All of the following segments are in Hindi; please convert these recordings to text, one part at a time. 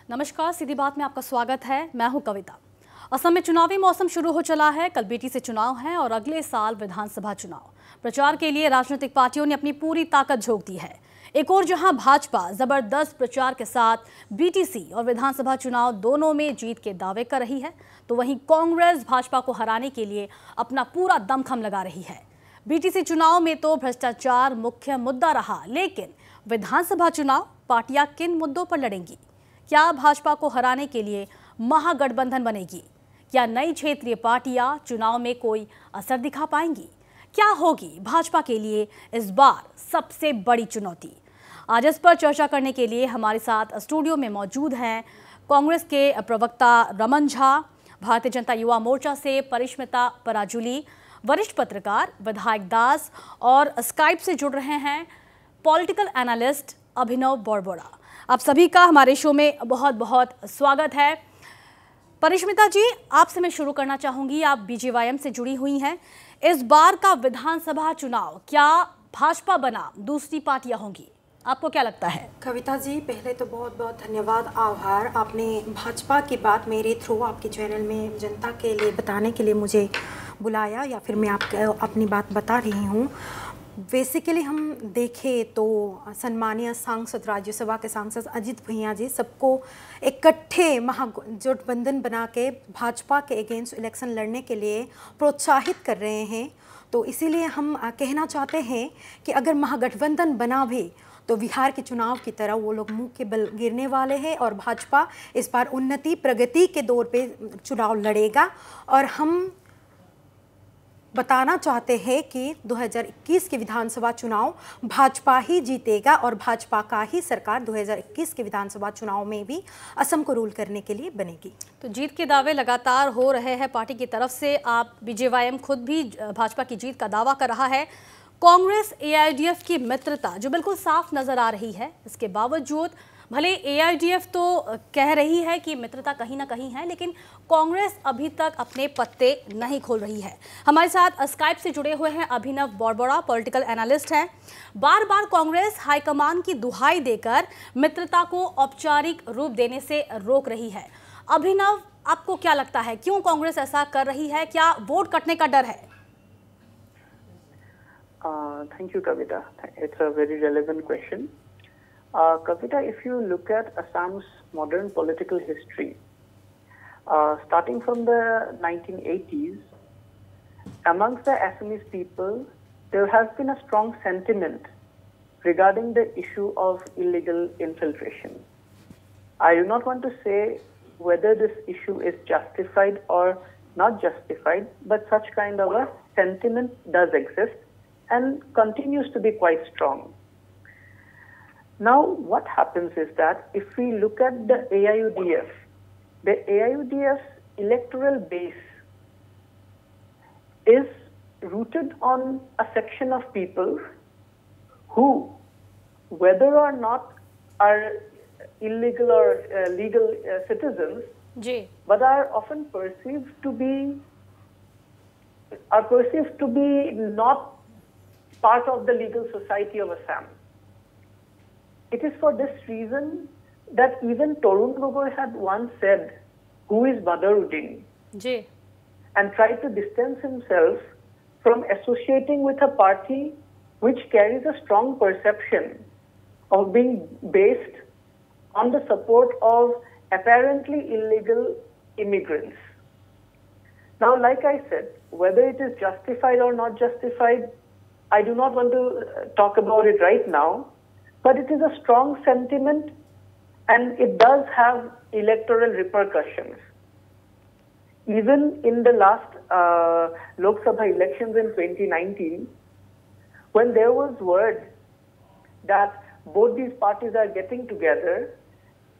नमस्कार, सीधी बात में आपका स्वागत है। मैं हूं कविता। असम में चुनावी मौसम शुरू हो चला है। कल बीटी से चुनाव है और अगले साल विधानसभा चुनाव। प्रचार के लिए राजनीतिक पार्टियों ने अपनी पूरी ताकत झोंक दी है। एक और जहां भाजपा जबरदस्त प्रचार के साथ बीटीसी और विधानसभा चुनाव दोनों में जीत के दावे कर रही है, तो वहीं कांग्रेस भाजपा को हराने के लिए अपना पूरा दमखम लगा रही है। बीटीसी चुनाव में तो भ्रष्टाचार मुख्य मुद्दा रहा, लेकिन विधानसभा चुनाव पार्टियां किन मुद्दों पर लड़ेंगी? क्या भाजपा को हराने के लिए महागठबंधन बनेगी? क्या नई क्षेत्रीय पार्टियां चुनाव में कोई असर दिखा पाएंगी? क्या होगी भाजपा के लिए इस बार सबसे बड़ी चुनौती? आज इस पर चर्चा करने के लिए हमारे साथ स्टूडियो में मौजूद हैं कांग्रेस के प्रवक्ता रमन झा, भारतीय जनता युवा मोर्चा से परिष्मिता पराजुली, वरिष्ठ पत्रकार विधायक दास और स्काइप से जुड़ रहे हैं पॉलिटिकल एनालिस्ट अभिनव बोरबोरा। आप सभी का हमारे शो में बहुत बहुत स्वागत है। परिष्मिता जी, आपसे मैं शुरू करना चाहूंगी। आप बीजेवाईएम से जुड़ी हुई हैं। इस बार का विधानसभा चुनाव क्या भाजपा बना दूसरी पार्टियां होंगी? आपको क्या लगता है? कविता जी, पहले तो बहुत बहुत धन्यवाद, आभार। आपने भाजपा की बात मेरे थ्रू आपके चैनल में जनता के लिए बताने के लिए मुझे बुलाया, या फिर मैं आपको अपनी बात बता रही हूँ। बेसिकली हम देखें तो सम्मानीय सांसद, राज्यसभा के सांसद अजित भैया जी सबको इकट्ठे महागठबंधन बना के भाजपा के अगेंस्ट इलेक्शन लड़ने के लिए प्रोत्साहित कर रहे हैं। तो इसीलिए हम कहना चाहते हैं कि अगर महागठबंधन बना भी तो बिहार के चुनाव की तरह वो लोग मुंह के बल गिरने वाले हैं और भाजपा इस बार उन्नति प्रगति के दौर पे चुनाव लड़ेगा। और हम बताना चाहते हैं कि 2021 के विधानसभा चुनाव भाजपा ही जीतेगा और भाजपा का ही सरकार 2021 के विधानसभा चुनाव में भी असम को रूल करने के लिए बनेगी। तो जीत के दावे लगातार हो रहे हैं पार्टी की तरफ से। आप बीजेवाईएम खुद भी भाजपा की जीत का दावा कर रहा है। कांग्रेस एआईडीएफ की मित्रता जो बिल्कुल साफ नजर आ रही है, इसके बावजूद भले एआईडीएफ तो कह रही है कि मित्रता कहीं ना कहीं है, लेकिन कांग्रेस अभी तक अपने पत्ते नहीं खोल रही है। हमारे साथ स्काइप से जुड़े हुए हैं अभिनव बोरबोरा, पॉलिटिकल एनालिस्ट हैं। बार बार कांग्रेस हाईकमान की दुहाई देकर मित्रता को औपचारिक रूप देने से रोक रही है। अभिनव, आपको क्या लगता है, क्यों कांग्रेस ऐसा कर रही है? क्या वोट कटने का डर है? Thank you, Kavita. It's a very relevant question. Kavita, if you look at Assam's modern political history, starting from the 1980s, amongst the Assamese people, there has been a strong sentiment regarding the issue of illegal infiltration. I do not want to say whether this issue is justified or not justified, but such kind of a sentiment does exist and continues to be quite strong. Now, what happens is that if we look at the AIUDF's electoral base is rooted on a section of people who, whether or not are illegal or legal citizens, but are often perceived to be not part of the legal society of Assam. It is for this reason that even Torun Gogoi had once said, "Who is Badaruddin?" and tried to distance himself from associating with a party which carries a strong perception of being based on the support of apparently illegal immigrants. Now, like I said, whether it is justified or not justified, I do not want to talk about it right now, but it is a strong sentiment and it does have electoral repercussions. Even in the last Lok Sabha elections in 2019, when there was word that both these parties are getting together,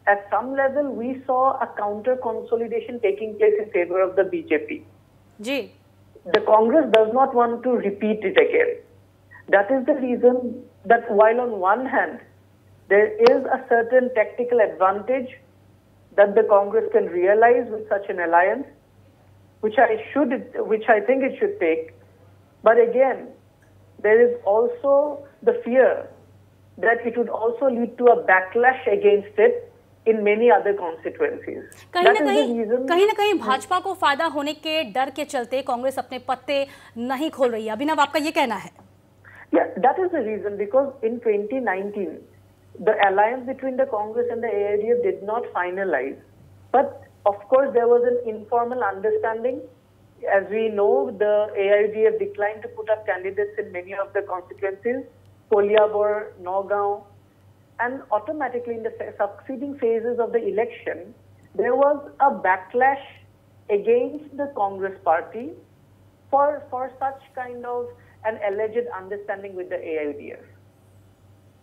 at some level we saw a counter consolidation taking place in favor of the BJP. The Congress does not want to repeat it again. That is the reason that while on one hand there is a certain tactical advantage that the Congress can realize with such an alliance, which I think it should take, but again there is also the fear that it would also lead to a backlash against it in many other constituencies. कहीं ना कहीं भाजपा को फायदा होने के डर के चलते कांग्रेस अपने पत्ते नहीं खोल रही है। अभिनव, आपका ये कहना है? Yeah, that is the reason, because in 2019, the alliance between the Congress and the AIDF did not finalize. But of course, there was an informal understanding. As we know, the AIDF declined to put up candidates in many of the constituencies, Koliabor, Nagaon, and automatically in the succeeding phases of the election, there was a backlash against the Congress party for such kind of an alleged understanding with the AIDF.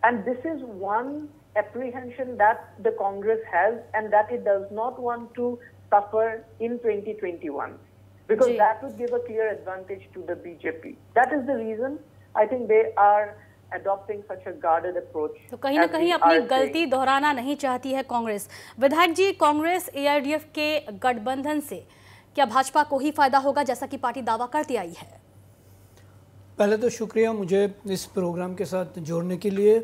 And this is one apprehension that the Congress has, and that it does not want to suffer in 2021, because that would give a clear advantage to the BJP. That is the reason I think they are adopting such a guarded approach. तो कहीं ना कहीं अपनी गलती दोहराना नहीं चाहती है कांग्रेस। विधायक जी, कांग्रेस AIDF के गठबंधन से क्या भाजपा को ही फायदा होगा, जैसा कि पार्टी दावा करती आई है? पहले तो शुक्रिया मुझे इस प्रोग्राम के साथ जोड़ने के लिए।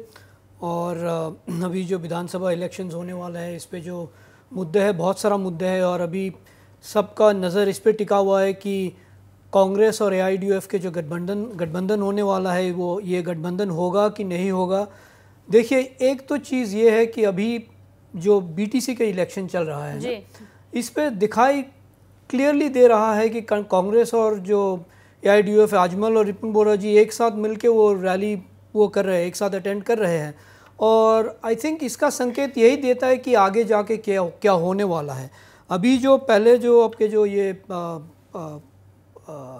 और अभी जो विधानसभा इलेक्शंस होने वाला है, इस पे जो मुद्दे है, बहुत सारा मुद्दे है, और अभी सबका नज़र इस पे टिका हुआ है कि कांग्रेस और AIDF के जो गठबंधन होने वाला है, वो ये गठबंधन होगा कि नहीं होगा। देखिए, एक तो चीज़ ये है कि अभी जो BTC का इलेक्शन चल रहा है ना, इस पे दिखाई क्लियरली दे रहा है कि कांग्रेस और जो AIDF, आजमल और रिपुन बोरा जी एक साथ मिलके वो रैली वो कर रहे हैं, एक साथ अटेंड कर रहे हैं। और आई थिंक इसका संकेत यही देता है कि आगे जाके क्या होने वाला है। अभी जो पहले जो आपके जो ये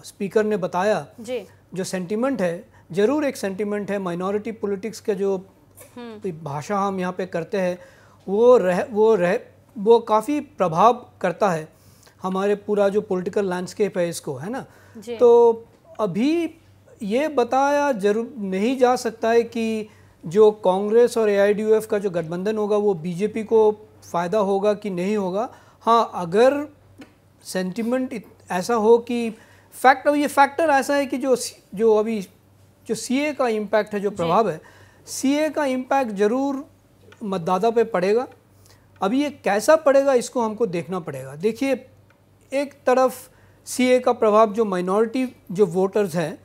स्पीकर ने बताया, जो सेंटिमेंट है, ज़रूर एक सेंटिमेंट है। माइनॉरिटी पॉलिटिक्स का जो भाषा हम यहाँ पे करते हैं, वो काफ़ी प्रभाव करता है हमारे पूरा जो पॉलिटिकल लैंडस्केप है इसको, है ना। तो अभी ये बताया जरूर नहीं जा सकता है कि जो कांग्रेस और AIDF का जो गठबंधन होगा वो BJP को फ़ायदा होगा कि नहीं होगा। हाँ, अगर सेंटिमेंट ऐसा हो कि ये फैक्टर ऐसा है कि जो अभी जो CA का इम्पैक्ट है, जो प्रभाव है, CA का इम्पैक्ट ज़रूर मतदाता पे पड़ेगा। अभी ये कैसा पड़ेगा इसको हमको देखना पड़ेगा। देखिए, एक तरफ CA का प्रभाव जो माइनॉरिटी जो वोटर्स हैं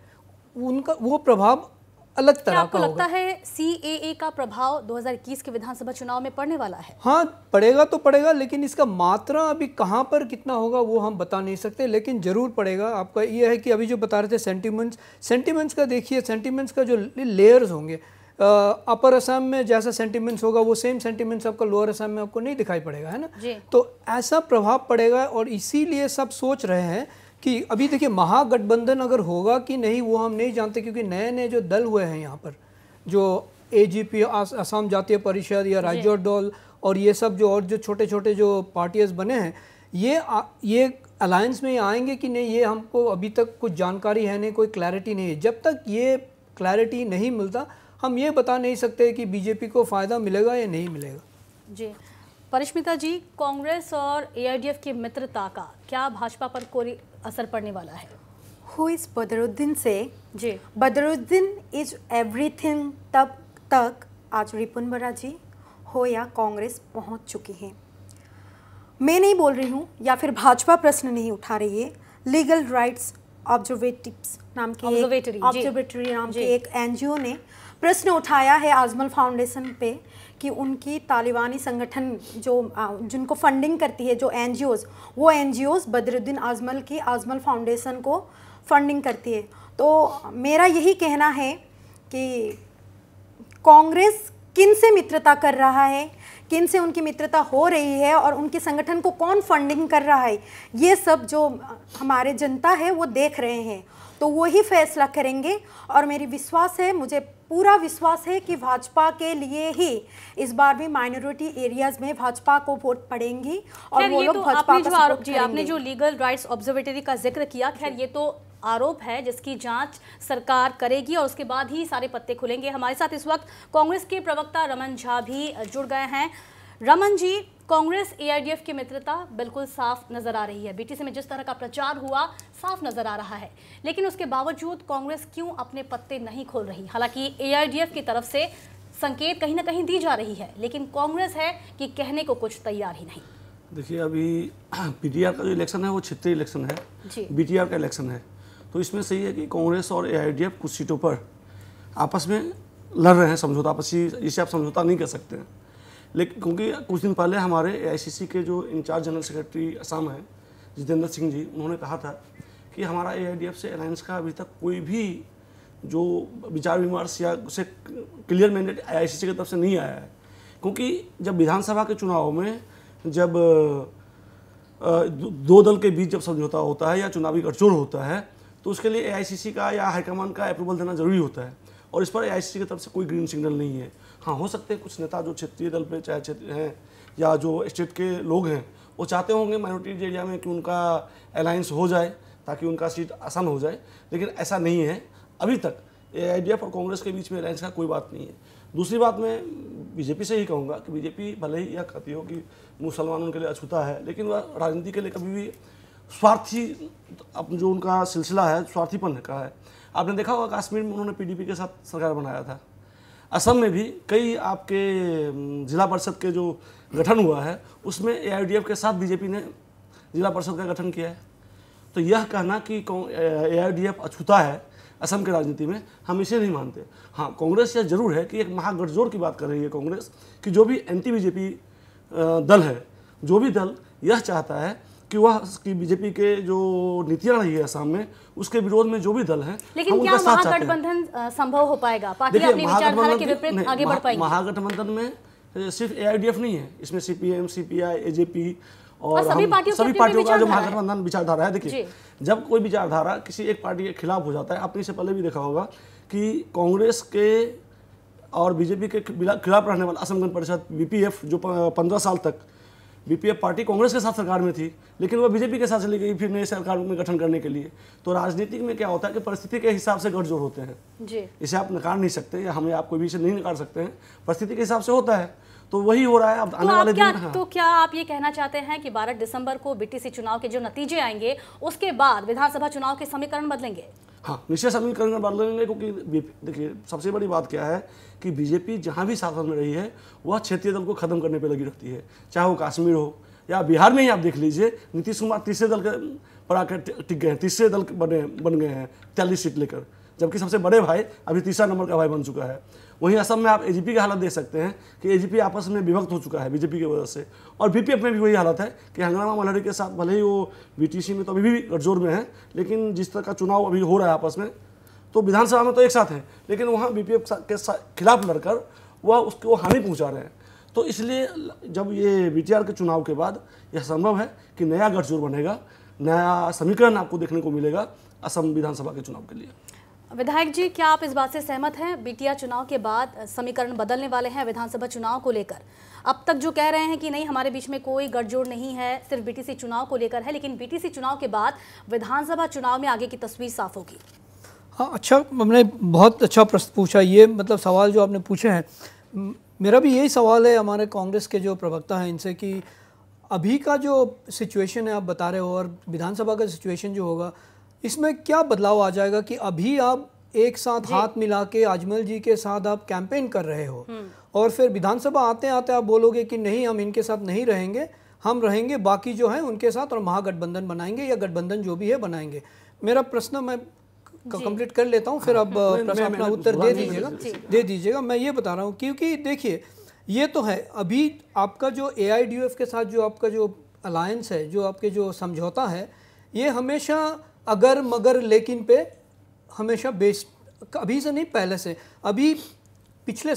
उनका वो प्रभाव अलग तरह का होगा। आपको लगता है CAA का प्रभाव 2021 के विधानसभा चुनाव में पड़ने वाला है? हाँ, पड़ेगा तो पड़ेगा, लेकिन इसका मात्रा अभी कहाँ पर कितना होगा वो हम बता नहीं सकते, लेकिन ज़रूर पड़ेगा। आपका ये है कि अभी जो बता रहे थे सेंटिमेंट्स का, देखिए सेंटिमेंट्स का जो लेयर्स होंगे, अपर असम में जैसा सेंटिमेंट्स होगा वो सेम सेंटिमेंट्स आपका लोअर असम में आपको नहीं दिखाई पड़ेगा, है ना। तो ऐसा प्रभाव पड़ेगा, और इसीलिए सब सोच रहे हैं कि अभी देखिए महागठबंधन अगर होगा कि नहीं वो हम नहीं जानते, क्योंकि नए नए जो दल हुए हैं यहाँ पर, जो AGP असम जातीय परिषद या राज्य दल और ये सब जो और जो छोटे छोटे जो पार्टीज बने हैं, ये अलायंस में आएंगे कि नहीं, ये हमको अभी तक कुछ जानकारी है नहीं, कोई क्लैरिटी नहीं है। जब तक ये क्लैरिटी नहीं मिलता हम ये बता नहीं सकते कि BJP को फ़ायदा मिलेगा या नहीं मिलेगा। जी परिष्मिता जी, कांग्रेस और AIDF की मित्रता का क्या भाजपा पर कोई असर पड़ने वाला है? हु इज़ बदरुद्दीन से जी, बदरुद्दीन इज एवरीथिंग तब तक आज रिपुन बोरा जी हो या कांग्रेस पहुंच चुकी है। मैं नहीं बोल रही हूं या फिर भाजपा प्रश्न नहीं उठा रही है। लीगल राइट्स ऑब्जर्वेटिव्स नाम की एक NGO ने प्रश्न उठाया है आजमल फाउंडेशन पे कि उनकी तालिबानी संगठन जिनको फंडिंग करती है, जो NGOs, वो NGOs बदरुद्दीन आजमल की आजमल फाउंडेशन को फंडिंग करती है। तो मेरा यही कहना है कि कांग्रेस किन से मित्रता कर रहा है, किन से उनकी मित्रता हो रही है और उनके संगठन को कौन फंडिंग कर रहा है, ये सब जो हमारे जनता है वो देख रहे हैं, तो वही फैसला करेंगे। और मेरी विश्वास है, मुझे पूरा विश्वास है कि भाजपा के लिए ही इस बार भी माइनॉरिटी एरियाज में भाजपा को वोट पड़ेंगी और वो लोग भाजपा का सपोर्ट करेंगे। आपने जो लीगल राइट्स ऑब्जर्वेटरी का जिक्र किया, खैर ये तो आरोप है जिसकी जांच सरकार करेगी और उसके बाद ही सारे पत्ते खुलेंगे। हमारे साथ इस वक्त कांग्रेस के प्रवक्ता रमन झा भी जुड़ गए हैं। रमन जी, कांग्रेस AIDF की मित्रता बिल्कुल साफ नजर आ रही है। BTC में जिस तरह का प्रचार हुआ साफ नजर आ रहा है, लेकिन उसके बावजूद कांग्रेस क्यों अपने पत्ते नहीं खोल रही? हालांकि AIDF की तरफ से संकेत कहीं ना कहीं दी जा रही है, लेकिन कांग्रेस है कि कहने को कुछ तैयार ही नहीं। देखिए, अभी पीटीआर का जो इलेक्शन है वो क्षेत्रीय इलेक्शन है, बीटीआर का इलेक्शन है। तो इसमें सही है कि कांग्रेस और एआईडीएफ कुछ सीटों पर आपस में लड़ रहे हैं, समझौता आपसी, इसे आप समझौता नहीं कर सकते हैं। लेकिन क्योंकि कुछ दिन पहले हमारे एआईसीसी के जो इंचार्ज जनरल सेक्रेटरी असम है जितेंद्र सिंह जी, उन्होंने कहा था कि हमारा एआईडीएफ से अलायंस का अभी तक कोई भी जो विचार विमर्श या उसे क्लियर मैंडेट एआईसीसी की तरफ से नहीं आया है। क्योंकि जब विधानसभा के चुनाव में जब दो दल के बीच जब समझौता होता है या चुनावी गठजोड़ होता है तो उसके लिए एआईसीसी का या हाईकमान का अप्रूवल देना जरूरी होता है, और इस पर एआईसीसी की तरफ से कोई ग्रीन सिग्नल नहीं है। हाँ, हो सकते हैं कुछ नेता जो क्षेत्रीय दल पे चाहे क्षेत्र हैं या जो स्टेट के लोग हैं वो चाहते होंगे माइनॉरिटी एरिया में कि उनका अलायंस हो जाए ताकि उनका सीट आसान हो जाए, लेकिन ऐसा नहीं है। अभी तक एआईडीएफ और कांग्रेस के बीच में अलायंस का कोई बात नहीं है। दूसरी बात मैं बीजेपी से ही कहूँगा कि बीजेपी भले ही यह कहती हो कि मुसलमानों के लिए अछूता है, लेकिन वह राजनीति के लिए कभी भी स्वार्थी, अब जो उनका सिलसिला है स्वार्थीपन का है। आपने देखा होगा कश्मीर में उन्होंने पीडीपी के साथ सरकार बनाया था, असम में भी कई आपके जिला परिषद के जो गठन हुआ है उसमें एआईडीएफ के साथ बीजेपी ने जिला परिषद का गठन किया है। तो यह कहना कि एआईडीएफ अछूता है असम की राजनीति में, हम इसे नहीं मानते। हाँ, कांग्रेस यह जरूर है कि एक महागठजोड़ की बात कर रही है कांग्रेस कि जो भी एंटी बीजेपी दल है, जो भी दल यह चाहता है कि वह कि बीजेपी के जो नीतियां रही है असम में उसके विरोध में जो भी दल हैं, लेकिन क्या महागठबंधन संभव हो पाएगा? पार्टी अपनी विचारधारा के विपरीत आगे बढ़ पाएगी? महागठबंधन में सिर्फ एआईडीएफ नहीं है, इसमें सीपीएम, सीपीआई, एजेपी और सभी पार्टियों का जो महागठबंधन विचारधारा है। देखिए, जब कोई विचारधारा किसी एक पार्टी के खिलाफ हो जाता है, आपने इससे पहले भी देखा होगा कि कांग्रेस के और बीजेपी के खिलाफ रहने वाला असम गण परिषद बीपीएफ जो 15 साल तक बीपीएफ पार्टी कांग्रेस के साथ सरकार में थी, लेकिन वह बीजेपी के साथ चली गई फिर नई सरकार में गठन करने के लिए। तो राजनीति में क्या होता है कि परिस्थिति के हिसाब से गठजोड़ होते हैं जी। इसे आप नकार नहीं सकते, या हमें आप कोई भी इसे नहीं नकार सकते हैं, परिस्थिति के हिसाब से होता है। तो वही हो रहा है अब आने वाले दिन। तो क्या आप ये कहना चाहते हैं कि 12 दिसंबर को बीटीसी चुनाव के जो नतीजे आएंगे उसके बाद विधानसभा चुनाव के समीकरण बदलेंगे? हाँ, निश्चय समीकरण बदलेंगे, क्योंकि देखिए सबसे बड़ी बात क्या है कि बीजेपी जहाँ भी शासन में रही है वह क्षेत्रीय दल को खत्म करने पर लगी रहती है, चाहे वो कश्मीर हो या बिहार में ही आप देख लीजिए। नीतीश कुमार तीसरे दल के पर आकर टिक गए हैं, तीसरे दल बन गए हैं 43 सीट लेकर, जबकि सबसे बड़े भाई अभी तीसरा नंबर का भाई बन चुका है। वहीं असम में आप एजीपी की हालत देख सकते हैं कि एजीपी आपस में विभक्त हो चुका है बीजेपी की वजह से, और बीपीएफ में भी वही हालत है कि हंगामा मल्हारी के साथ भले ही वो बीटीसी में तो अभी भी गठजोड़ में है, लेकिन जिस तरह का चुनाव अभी हो रहा है आपस में, तो विधानसभा में तो एक साथ है, लेकिन वहाँ बीपीएफ के खिलाफ लड़कर वह उसको हानि पहुँचा रहे हैं। तो इसलिए जब ये बीटीआर के चुनाव के बाद यह संभव है कि नया गठजोड़ बनेगा, नया समीकरण आपको देखने को मिलेगा असम विधानसभा के चुनाव के लिए। विधायक जी, क्या आप इस बात से सहमत हैं? बीटीआर चुनाव के बाद समीकरण बदलने वाले हैं विधानसभा चुनाव को लेकर? अब तक जो कह रहे हैं कि नहीं हमारे बीच में कोई गठजोड़ नहीं है, सिर्फ बीटीसी चुनाव को लेकर है, लेकिन बीटीसी चुनाव के बाद विधानसभा चुनाव में आगे की तस्वीर साफ होगी। हाँ, अच्छा, हमने बहुत अच्छा प्रश्न पूछा। ये मतलब सवाल जो आपने पूछे हैं, मेरा भी यही सवाल है हमारे कांग्रेस के जो प्रवक्ता हैं इनसे कि अभी का जो सिचुएशन है आप बता रहे हो और विधानसभा का सिचुएशन जो होगा इसमें क्या बदलाव आ जाएगा कि अभी आप एक साथ हाथ मिला के अजमल जी के साथ आप कैंपेन कर रहे हो और फिर विधानसभा आते आते आप बोलोगे कि नहीं हम इनके साथ नहीं रहेंगे, हम रहेंगे बाकी जो है उनके साथ और महागठबंधन बनाएंगे या गठबंधन जो भी है बनाएंगे। मेरा प्रश्न मैं कंप्लीट कर लेता हूँ, फिर अब प्रश्न अपना उत्तर दे दीजिएगा। मैं ये बता रहा हूँ क्योंकि देखिए ये तो है अभी आपका जो एआईडीएफ के साथ जो आपका जो अलायंस है, जो आपके जो समझौता है, ये हमेशा अगर मगर लेकिन पे हमेशा बेस, अभी से नहीं पहले से, अभी पिछले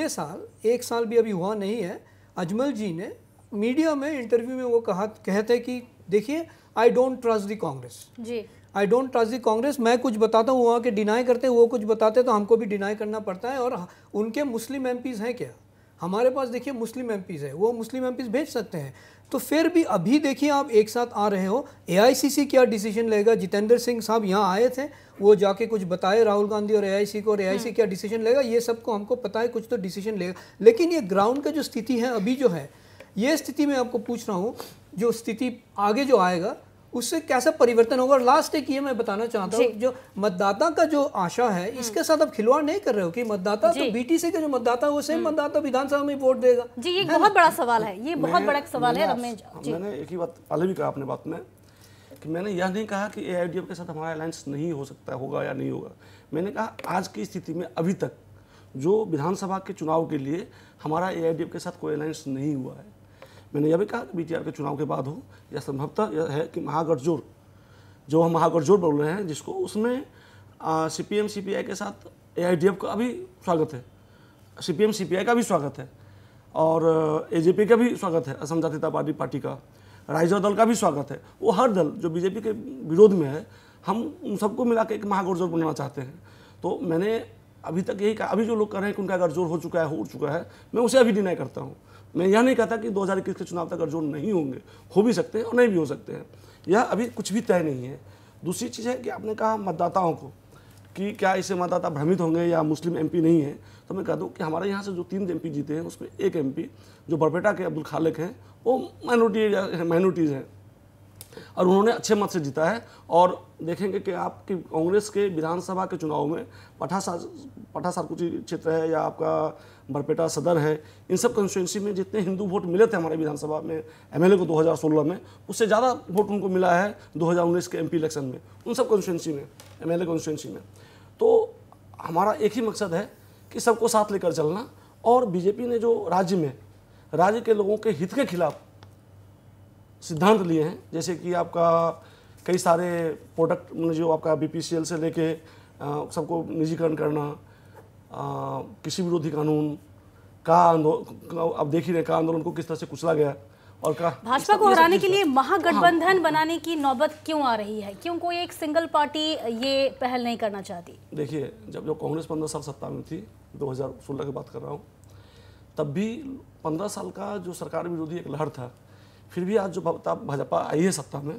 साल एक साल भी अभी हुआ नहीं है, अजमल जी ने मीडिया में इंटरव्यू में वो कहते कि देखिए I don't trust the Congress ji, I don't trust the Congress. मैं कुछ बताता हूँ वहाँ के डिनाई करते, वो कुछ बताते तो हमको भी डिनाई करना पड़ता है। और उनके मुस्लिम एमपीज़ हैं क्या? हमारे पास देखिए मुस्लिम एमपीज़ है, वो मुस्लिम एमपीज़ भेज सकते हैं। तो फिर भी अभी देखिए आप एक साथ आ रहे हो, एआईसीसी क्या डिसीजन लेगा? जितेंद्र सिंह साहब यहाँ आए थे, वो जाके कुछ बताए राहुल गांधी और एआईसी को, और एआईसी क्या डिसीजन लेगा ये सबको हमको पता है, कुछ तो डिसीजन लेगा। लेकिन ये ग्राउंड का जो स्थिति है अभी जो है, ये स्थिति में आपको पूछ रहा हूँ, जो स्थिति आगे जो आएगा उससे कैसा परिवर्तन होगा। और लास्ट एक ये मैं बताना चाहता हूँ, जो मतदाता का जो आशा है इसके साथ आप खिलवाड़ नहीं कर रहे हो कि मतदाता तो बीटीसी के जो मतदाता है वो सेम मतदाता विधानसभा में वोट देगा। जी, ये बहुत बड़ा सवाल है, ये बहुत बड़ा सवाल है रमेश जी। मैंने एक ही बात पहले भी कहा अपने बात में कि मैंने यह नहीं कहा कि एआईयूडीएफ के साथ हमारा अलायंस नहीं हो सकता, होगा या नहीं होगा। मैंने कहा आज की स्थिति में अभी तक जो विधानसभा के चुनाव के लिए हमारा एआईयूडीएफ के साथ कोई अलायंस नहीं हुआ है। मैंने यह भी कहा कि बीटीआर के चुनाव के बाद हो, या संभवतः यह है कि महागठजोड़, जो हम महागठजोड़ बोल रहे हैं जिसको, उसमें सीपीएम सीपीआई के साथ एआईयूडीएफ का भी स्वागत है, सीपीएम सीपीआई का भी स्वागत है, और एजेपी का भी स्वागत है, असम जातीय पार्टी का, राइजर दल का भी स्वागत है। वो हर दल जो बीजेपी के विरोध में है, हम उन सबको मिला के एक महागठजोड़ बनाना चाहते हैं। तो मैंने अभी तक यही कहा, अभी जो लोग कह रहे हैं कि उनका गठजोड़ हो चुका है, हो चुका है, मैं उसे अभी डिनाई करता हूँ। मैं यह नहीं कहता कि 2021 के चुनाव तक गठजोड़ नहीं होंगे, हो भी सकते हैं और नहीं भी हो सकते हैं, यह अभी कुछ भी तय नहीं है। दूसरी चीज़ है कि आपने कहा मतदाताओं को कि क्या इससे मतदाता भ्रमित होंगे या मुस्लिम एमपी नहीं है, तो मैं कह दूं कि हमारे यहाँ से जो 3 एमपी जीते हैं उसमें एक एमपी जो बरपेटा के अब्दुल खालिक हैं वो माइनॉरिटीज़ हैं और उन्होंने अच्छे मत से जीता है। और देखेंगे कि आपकी कांग्रेस के विधानसभा के चुनाव में पठा सारकुची क्षेत्र है या आपका बरपेटा सदर है, इन सब कंस्टिट्यूंसी में जितने हिंदू वोट मिले थे हमारे विधानसभा में एमएलए को 2016 में, उससे ज़्यादा वोट उनको मिला है 2019 के एमपी इलेक्शन में, उन सब कंस्टिट्यूंसी में, एमएलए कंस्टिट्यूंसी में। तो हमारा एक ही मकसद है कि सबको साथ लेकर चलना। और बीजेपी ने जो राज्य के लोगों के हित के खिलाफ सिद्धांत लिए हैं, जैसे कि आपका कई सारे प्रोडक्ट जो आपका बीपीसीएल से लेके सबको निजीकरण करना, कृषि विरोधी कानून का अब देख ही रहे, का आंदोलन को किस तरह से कुचला गया और का भाजपा को हराने के लिए महागठबंधन बनाने की नौबत क्यों आ रही है? क्यों कोई एक सिंगल पार्टी ये पहल नहीं करना चाहती? देखिए, जब कांग्रेस 15 साल सत्ता में थी, 2016 की बात कर रहा हूँ, तब भी 15 साल का जो सरकार विरोधी एक लहर था, फिर भी आज जो भाजपा आई है सत्ता में,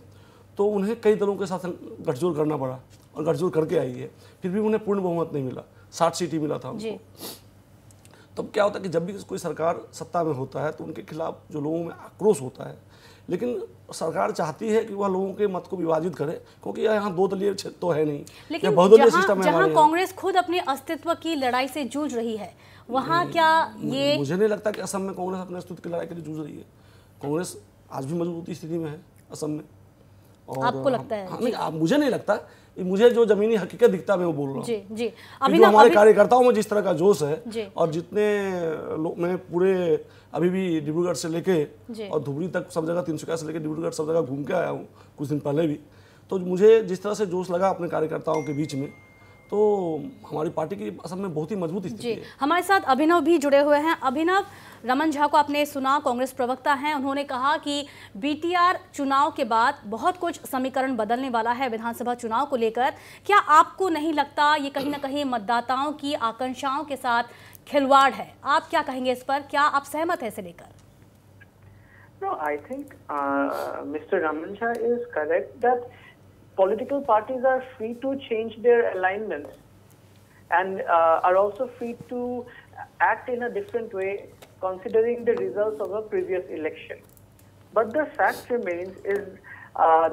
तो उन्हें कई दलों के साथ गठजोड़ करना पड़ा और गठजोड़ करके आई है, फिर भी उन्हें पूर्ण बहुमत नहीं मिला, 60 सीट ही मिला था उनको। तब क्या होता है कि जब भी कोई सरकार सत्ता में होता है तो उनके खिलाफ जो लोगों में आक्रोश होता है, लेकिन सरकार चाहती है कि वह लोगों के मत को विभाजित करे, क्योंकि यहाँ 2 दलीय क्षेत्र तो है नहीं, लेकिन बहुदलीय सिस्टम है। जहाँ कांग्रेस खुद अपने अस्तित्व की लड़ाई से जूझ रही है, वहाँ क्या ये, मुझे नहीं लगता कि असम में कांग्रेस अपने अस्तित्व की लड़ाई के लिए जूझ रही है। कांग्रेस आज भी मजबूती स्थिति में है असम में। और आपको लगता है? हाँ, नहीं, मुझे नहीं लगता, मुझे जो जमीनी हकीकत दिखता है मैं वो बोल रहा हूँ। जी। अभी हमारे कार्यकर्ताओं में जिस तरह का जोश है और जितने लोग, मैं पूरे अभी भी डिब्रूगढ़ से लेके और धुबरी तक सब जगह, तिनसुकिया से लेके डिब्रूगढ़ सब जगह घूम के आया हूँ कुछ दिन पहले भी, तो मुझे जिस तरह से जोश लगा अपने कार्यकर्ताओं के बीच में, तो हमारी पार्टी की असम में बहुत ही मजबूत स्थिति है। हमारे साथ अभिनव भी जुड़े हुए हैं। अभिनव, रमन झा को आपने सुना, कांग्रेस प्रवक्ता हैं, उन्होंने कहा कि बीटीआर चुनाव के बाद बहुत कुछ समीकरण बदलने वाला है विधानसभा चुनाव को लेकर। क्या आपको नहीं लगता ये कहीं ना कहीं मतदाताओं की आकांक्षाओं के साथ खिलवाड़ है? आप क्या कहेंगे इस पर? क्या आप सहमत हैं इसे लेकर? No, I think Mr. Raman Jha is correct that political parties are free to change their alignments and are also free to act in a different way considering the results of a previous election. But the fact remains is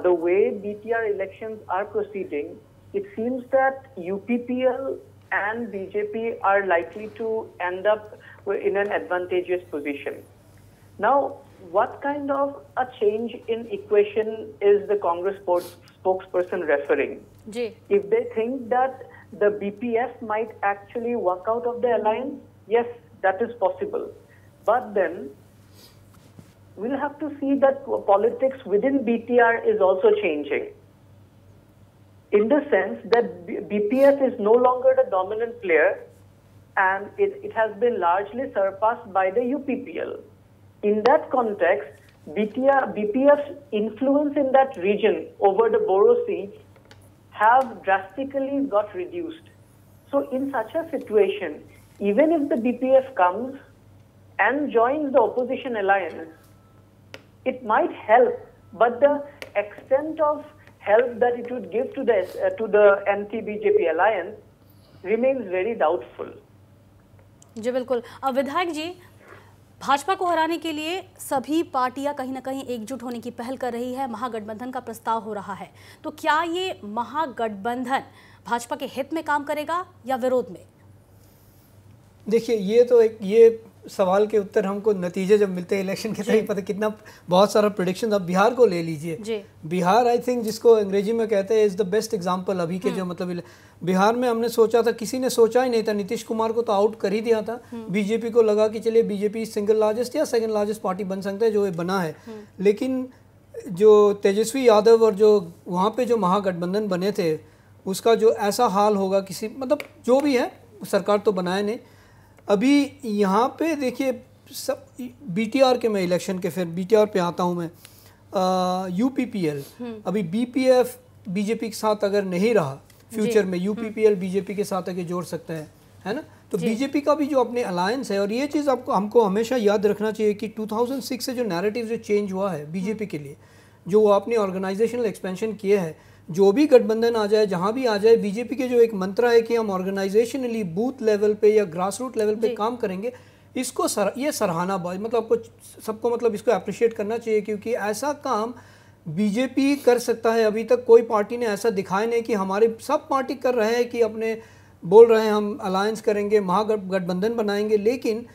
the way BTR elections are proceeding, it seems that UPPL and BJP are likely to end up in an advantageous position. Now, what kind of a change in equation is the Congress spokesperson referring? If they think that the BPF might actually walk out of the alliance, yes, that is possible. But then we'll have to see that politics within BTR is also changing. In the sense that BPF is no longer the dominant player and it has been largely surpassed by the UPPL. In that context, BPF's influence in that region over the Boro seats have drastically got reduced. So in such a situation, even if the BPF comes and joins the opposition alliance, it might help, but the extent of help that it would give to the anti-BJP alliance remains very doubtful. जी बिल्कुल। विधायक जी, भाजपा को हराने के लिए सभी पार्टियां कहीं ना कहीं एकजुट होने की पहल कर रही है, महागठबंधन का प्रस्ताव हो रहा है। तो क्या ये महागठबंधन भाजपा के हित में काम करेगा या विरोध में? देखिए, ये तो ये सवाल के उत्तर हमको नतीजे जब मिलते हैं इलेक्शन के, तभी पता कितना बहुत सारा प्रेडिक्शन। अब बिहार को ले लीजिए, बिहार आई थिंक जिसको अंग्रेजी में कहते हैं इज द बेस्ट एग्जांपल अभी के जो मतलब बिहार में हमने सोचा था, किसी ने सोचा ही नहीं था, नीतीश कुमार को तो आउट कर ही दिया था। बीजेपी को लगा कि चलिए बीजेपी सिंगल लार्जेस्ट या सेकंड लार्जेस्ट पार्टी बन सकता है, जो ये बना है। लेकिन जो तेजस्वी यादव और जो वहाँ पे जो महागठबंधन बने थे उसका जो ऐसा हाल होगा किसी मतलब जो भी है, सरकार तो बनाए नहीं। अभी यहाँ पे देखिए सब बीटीआर के, मैं इलेक्शन के फिर बीटीआर पे आता हूँ मैं, यूपीपीएल अभी बीपीएफ बीजेपी के साथ अगर नहीं रहा फ्यूचर में, यूपीपीएल बीजेपी के साथ आगे जोड़ सकते हैं, है ना। तो बीजेपी का भी जो अपने अलायंस है, और ये चीज़ आपको हमको हमेशा याद रखना चाहिए कि 2006 से जो नैरेटिव जो चेंज हुआ है बीजेपी के लिए, जो वो अपने ऑर्गेनाइजेशनल एक्सपेंशन किए हैं, जो भी गठबंधन आ जाए, जहाँ भी आ जाए, बीजेपी के जो एक मंत्र है कि हम ऑर्गेनाइजेशनली बूथ लेवल पे या ग्रास रूट लेवल पे काम करेंगे, इसको ये सराहना मतलब आपको सबको मतलब इसको अप्रिशिएट करना चाहिए, क्योंकि ऐसा काम बीजेपी कर सकता है। अभी तक कोई पार्टी ने ऐसा दिखाया नहीं कि हमारे सब पार्टी कर रहे हैं कि अपने बोल रहे हैं हम अलायंस करेंगे, महागठबंधन बनाएंगे, लेकिन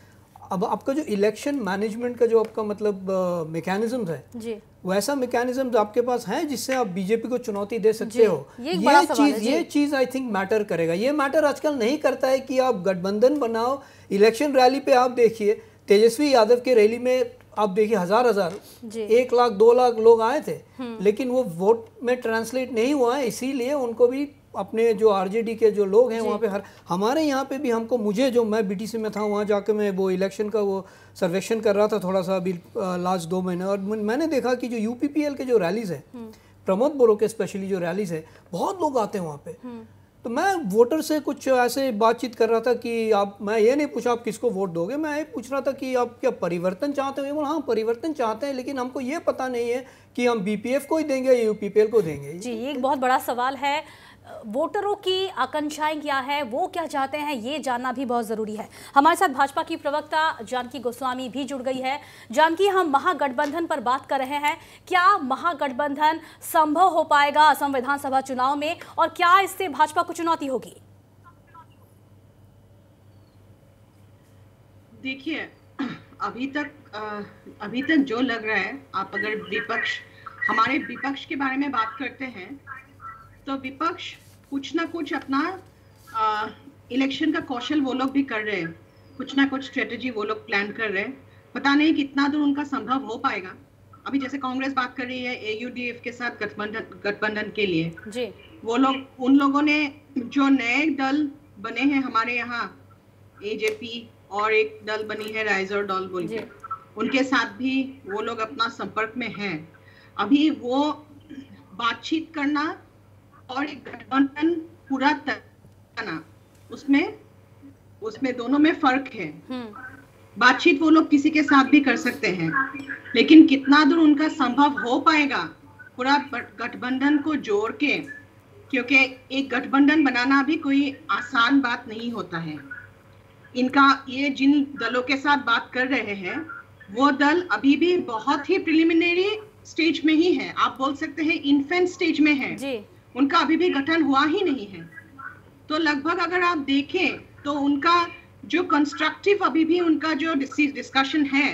अब आपका जो इलेक्शन मैनेजमेंट का जो आपका मतलब मैकेनिज्म है जी, वैसा मैकेनिज्म आपके पास है जिससे आप बीजेपी को चुनौती दे सकते हो। ये चीज आई थिंक मैटर करेगा। ये मैटर आजकल नहीं करता है कि आप गठबंधन बनाओ। इलेक्शन रैली पे आप देखिए, तेजस्वी यादव के रैली में आप देखिए हजार 1 लाख 2 लाख लोग आए थे, लेकिन वो वोट में ट्रांसलेट नहीं हुआ है। इसीलिए उनको भी अपने जो आरजेडी के जो लोग हैं वहाँ पे हमारे यहाँ पे भी हमको, मुझे जो मैं बीटीसी में था वहाँ जाकर मैं वो इलेक्शन का वो सर्वेक्षण कर रहा था थोड़ा सा अभी लास्ट 2 महीने, और मैंने देखा कि जो यूपीपीएल के जो रैलीज है, प्रमोद बोरो के स्पेशली जो रैलीज है, बहुत लोग आते हैं वहाँ पे। तो मैं वोटर से कुछ ऐसे बातचीत कर रहा था कि आप, मैं ये नहीं पूछा आप किसको वोट दोगे, मैं ये पूछ रहा था कि आप क्या परिवर्तन चाहते हो। हाँ परिवर्तन चाहते हैं, लेकिन हमको ये पता नहीं है कि हम बीपीएफ को ही देंगे या यूपीपीएल को देंगे। जी, ये एक बहुत बड़ा सवाल है। वोटरों की आकांक्षाएं क्या है, वो क्या चाहते हैं, ये जानना भी बहुत जरूरी है। हमारे साथ भाजपा की प्रवक्ता जानकी गोस्वामी भी जुड़ गई है। जानकी, हम महागठबंधन पर बात कर रहे हैं, क्या महागठबंधन संभव हो पाएगा असम विधानसभा चुनाव में, और क्या इससे भाजपा को चुनौती होगी? देखिए, अभी तक जो लग रहा है, आप अगर हमारे विपक्ष के बारे में बात करते हैं तो विपक्ष कुछ ना कुछ अपना इलेक्शन का कौशल वो लोग भी कर रहे हैं, कुछ ना कुछ स्ट्रेटेजी वो लोग प्लान कर रहे हैं। पता नहीं कितना दूर उनका संभव हो पाएगा। अभी जैसे कांग्रेस बात कर रही है एयूडीएफ के साथ गठबंधन के लिए जी, वो लोग, उन लोगों ने जो नए दल बने हैं हमारे यहाँ, एजेपी और एक दल बनी है राइजर दल बोल के, उनके साथ भी वो लोग अपना संपर्क में हैं। अभी वो बातचीत करना और एक गठबंधन पूरा करना, उसमें दोनों में फर्क है। बातचीत वो लोग किसी के साथ भी कर सकते हैं, लेकिन कितना दूर उनका संभव हो पाएगा पूरा गठबंधन को जोड़ के, क्योंकि एक गठबंधन बनाना भी कोई आसान बात नहीं होता है। इनका ये जिन दलों के साथ बात कर रहे हैं, वो दल अभी भी बहुत ही प्रिलिमिनरी स्टेज में ही है, आप बोल सकते हैं इन्फेंट स्टेज में है जी। उनका अभी भी गठन हुआ ही नहीं है। तो लगभग अगर आप देखें तो उनका जो कंस्ट्रक्टिव अभी भी उनका जो डिस्कशन है,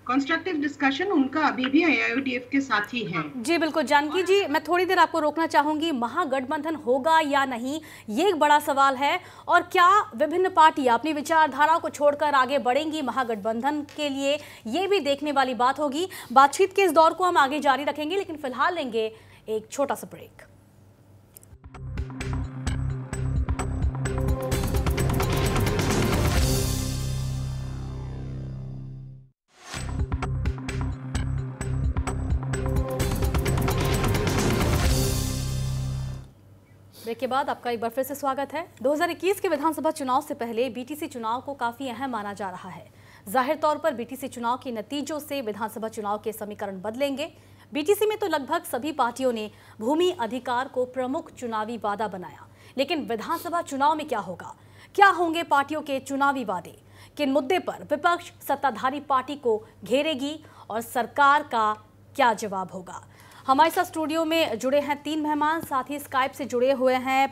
कंस्ट्रक्टिव डिस्कशन उनका अभी भी एआईयूडीएफ के साथ ही है। जी बिल्कुल। जानकी जी, मैं थोड़ी देर आपको रोकना चाहूंगी। महागठबंधन होगा या नहीं, ये एक बड़ा सवाल है, और क्या विभिन्न पार्टियां अपनी विचारधारा को छोड़कर आगे बढ़ेंगी महागठबंधन के लिए, ये भी देखने वाली बात होगी। बातचीत के इस दौर को हम आगे जारी रखेंगे, लेकिन फिलहाल लेंगे एक छोटा सा ब्रेक। ब्रेक के बाद आपका एक बार फिर से स्वागत है। 2021 के विधानसभा चुनाव से पहले बीटीसी चुनाव को काफी अहम माना जा रहा है। जाहिर तौर पर बीटीसी चुनाव के नतीजों से विधानसभा चुनाव के समीकरण बदलेंगे। बीटीसी में तो लगभग सभी पार्टियों ने भूमि अधिकार को प्रमुख चुनावी वादा बनाया, लेकिन विधानसभा चुनाव में क्या होगा? क्या होंगे पार्टियों के चुनावी वादे? किन मुद्दे पर विपक्ष सत्ताधारी पार्टी को घेरेगी और सरकार का क्या जवाब होगा। हमारे साथ स्टूडियो में जुड़े हैं 3 मेहमान, साथ ही स्काइप से जुड़े हुए हैं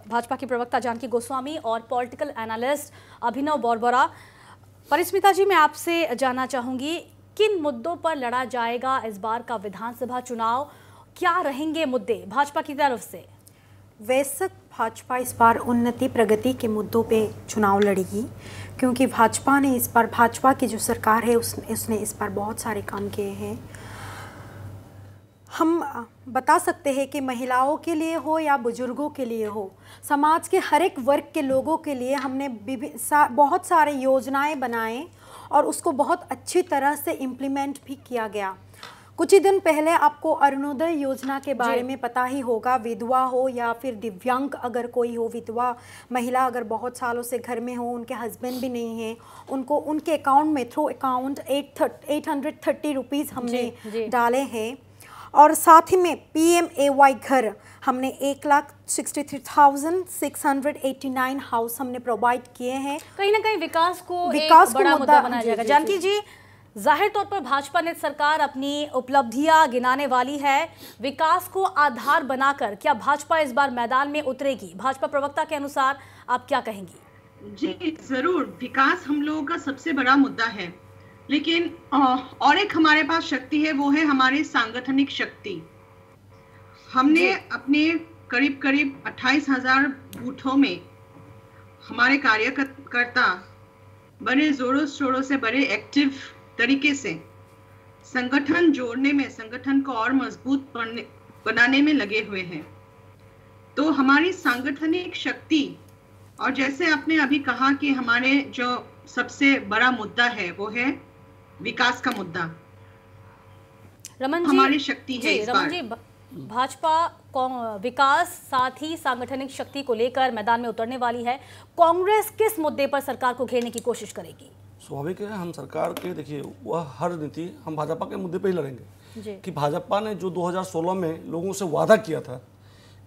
भाजपा की प्रवक्ता जानकी गोस्वामी और पॉलिटिकल एनालिस्ट अभिनव बॉरबोरा। परिस्मिता जी, मैं आपसे जानना चाहूंगी किन मुद्दों पर लड़ा जाएगा इस बार का विधानसभा चुनाव, क्या रहेंगे मुद्दे भाजपा की तरफ से? वैसे भाजपा इस बार उन्नति प्रगति के मुद्दों पे चुनाव लड़ेगी, क्योंकि भाजपा ने इस बार, भाजपा की जो सरकार है उसने इस बार बहुत सारे काम किए हैं। हम बता सकते हैं कि महिलाओं के लिए हो या बुजुर्गों के लिए हो, समाज के हर एक वर्ग के लोगों के लिए हमने बहुत सारे योजनाएं बनाए और उसको बहुत अच्छी तरह से इम्प्लीमेंट भी किया गया। कुछ ही दिन पहले आपको अरुणोदय योजना के बारे में पता ही होगा। विधवा हो या फिर दिव्यांग अगर कोई हो, विधवा महिला अगर बहुत सालों से घर में हो, उनके हस्बैंड भी नहीं है, उनको उनके अकाउंट में थ्रू अकाउंट 830 रुपीज़ हमने डाले हैं। और साथ ही में PMAY घर हमने 1,63,689 हाउस हमने प्रोवाइड किए हैं। कहीं ना कहीं विकास को एक बड़ा मुद्दा बनाया जाएगा। जानकी जी, जाहिर तौर पर भाजपा नेतृत्व सरकार अपनी उपलब्धियां गिनाने वाली है, विकास को आधार बनाकर क्या भाजपा इस बार मैदान में उतरेगी? भाजपा प्रवक्ता के अनुसार आप क्या कहेंगी? जी जरूर, विकास हम लोगों का सबसे बड़ा मुद्दा है, लेकिन और एक हमारे पास शक्ति है, वो है हमारी सांगठनिक शक्ति। हमने अपने करीब 28,000 बूथों में हमारे कार्यकर्ता बड़े जोरों शोरों से, बड़े एक्टिव तरीके से संगठन जोड़ने में, संगठन को और मजबूत बनाने में लगे हुए हैं। तो हमारी सांगठनिक शक्ति, और जैसे आपने अभी कहा कि हमारे जो सबसे बड़ा मुद्दा है वो है विकास का मुद्दा, रमन जी, हमारी शक्ति है इस बार। रमन जी, भाजपा विकास साथ ही सांगठनिक शक्ति को लेकर मैदान में उतरने वाली है। कांग्रेस किस मुद्दे पर सरकार को घेरने की कोशिश करेगी? स्वाभाविक है, हम सरकार के, देखिए वह हर नीति हम भाजपा के मुद्दे पे ही लड़ेंगे कि भाजपा ने जो 2016 में लोगों से वादा किया था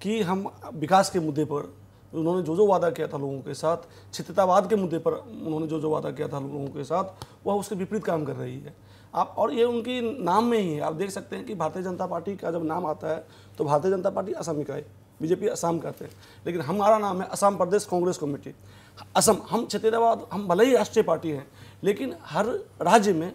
कि हम विकास के मुद्दे पर, उन्होंने जो वादा किया था लोगों के साथ, क्षेत्रतावाद के मुद्दे पर उन्होंने जो वादा किया था लोगों के साथ, वह उसके विपरीत काम कर रही है। आप, और ये उनकी नाम में ही है। आप देख सकते हैं कि भारतीय जनता पार्टी का जब नाम आता है तो भारतीय जनता पार्टी असम इकाई, बीजेपी असम कहते हैं, लेकिन हमारा नाम है असम प्रदेश कांग्रेस कमेटी। असम, हम क्षेत्रतावाद, हम भले ही राष्ट्रीय पार्टी हैं, लेकिन हर राज्य में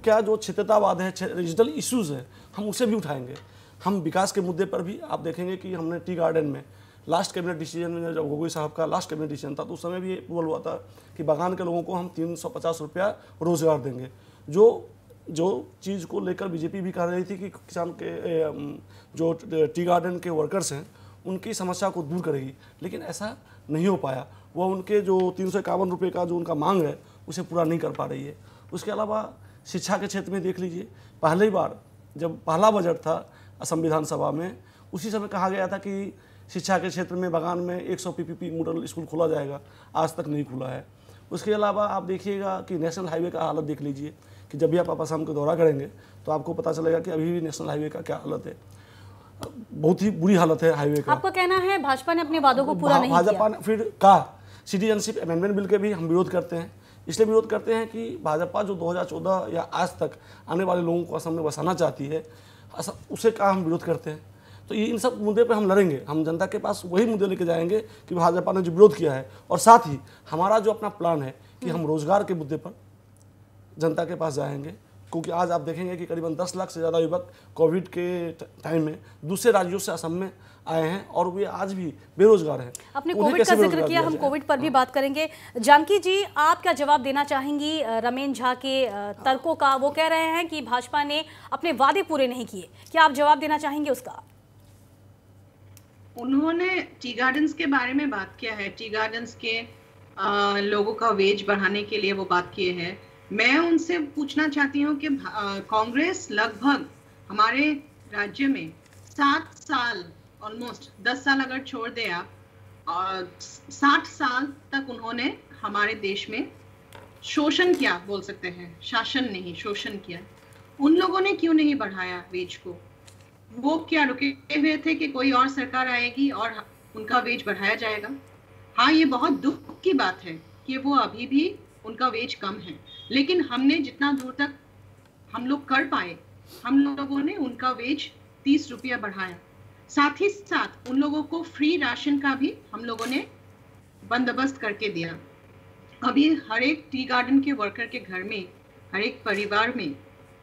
क्या जो क्षेत्रतावाद है, रीजनल इश्यूज़ है, हम उसे भी उठाएंगे। हम विकास के मुद्दे पर भी आप देखेंगे कि हमने टी गार्डन में लास्ट कैबिनेट डिसीजन में, जब गोगोई साहब का लास्ट कैबिनेट डिसीजन था तो उस समय भी ये बोल हुआ था कि बागान के लोगों को हम 350 रुपया रोजगार देंगे। जो चीज़ को लेकर बीजेपी भी कह रही थी कि किसान के जो टी गार्डन के वर्कर्स हैं उनकी समस्या को दूर करेगी, लेकिन ऐसा नहीं हो पाया। वह उनके जो 351 रुपये का जो उनका मांग है उसे पूरा नहीं कर पा रही है। उसके अलावा शिक्षा के क्षेत्र में देख लीजिए, पहली बार जब पहला बजट था असम विधानसभा में, उसी समय कहा गया था कि शिक्षा के क्षेत्र में बागान में 100 PPP मॉडल स्कूल खोला जाएगा, आज तक नहीं खुला है। उसके अलावा आप देखिएगा कि नेशनल हाईवे का हालत देख लीजिए कि जब भी आप असम का दौरा करेंगे तो आपको पता चलेगा कि अभी भी नेशनल हाईवे का क्या हालत है, बहुत ही बुरी हालत है हाईवे का। आपका कहना है भाजपा ने अपने वादों को पूरा नहीं किया? भाजपा ने फिर कहा, सिटीजनशिप अमेंडमेंट बिल के भी हम विरोध करते हैं। इसलिए विरोध करते हैं कि भाजपा जो 2014 या आज तक आने वाले लोगों को असम में बसाना चाहती है, उसे का हम विरोध करते हैं। तो इन सब मुद्दे पे हम लड़ेंगे, हम जनता के पास वही मुद्दे लेके जाएंगे कि भाजपा ने जो विरोध किया है, और साथ ही हमारा जो अपना प्लान है कि हम रोजगार के मुद्दे पर जनता के पास जाएंगे, क्योंकि आज आप देखेंगे कि करीबन 10 लाख से ज़्यादा युवक कोविड के टाइम में दूसरे राज्यों से असम में आए हैं और वे आज भी बेरोजगार हैं। आपने कोविड का जिक्र किया, हम कोविड पर भी बात करेंगे। जानकी जी, आप क्या जवाब देना चाहेंगी रमेन झा के तर्कों का? वो कह रहे हैं कि भाजपा ने अपने वादे पूरे नहीं किए, क्या आप जवाब देना चाहेंगे उसका? उन्होंने टी गार्डन्स के बारे में बात किया है, टी गार्डन्स के लोगों का वेज बढ़ाने के लिए वो बात किए हैं। मैं उनसे पूछना चाहती हूँ कि कांग्रेस लगभग हमारे राज्य में 7 साल, ऑलमोस्ट 10 साल अगर छोड़ दे आप, 60 साल तक उन्होंने हमारे देश में शोषण किया, बोल सकते हैं, शासन नहीं, शोषण किया। उन लोगों ने क्यों नहीं बढ़ाया वेज को? वो क्या रुके हुए थे कि कोई और सरकार आएगी और उनका वेज बढ़ाया जाएगा? हाँ, ये बहुत दुख की बात है कि वो अभी भी उनका वेज कम है, लेकिन हमने जितना दूर तक हम लोग कर पाए, हम लोगों ने उनका वेज 30 रुपया बढ़ाया। साथ ही साथ उन लोगों को फ्री राशन का भी हम लोगों ने बंदोबस्त करके दिया। अभी हर एक टी गार्डन के वर्कर के घर में, हर एक परिवार में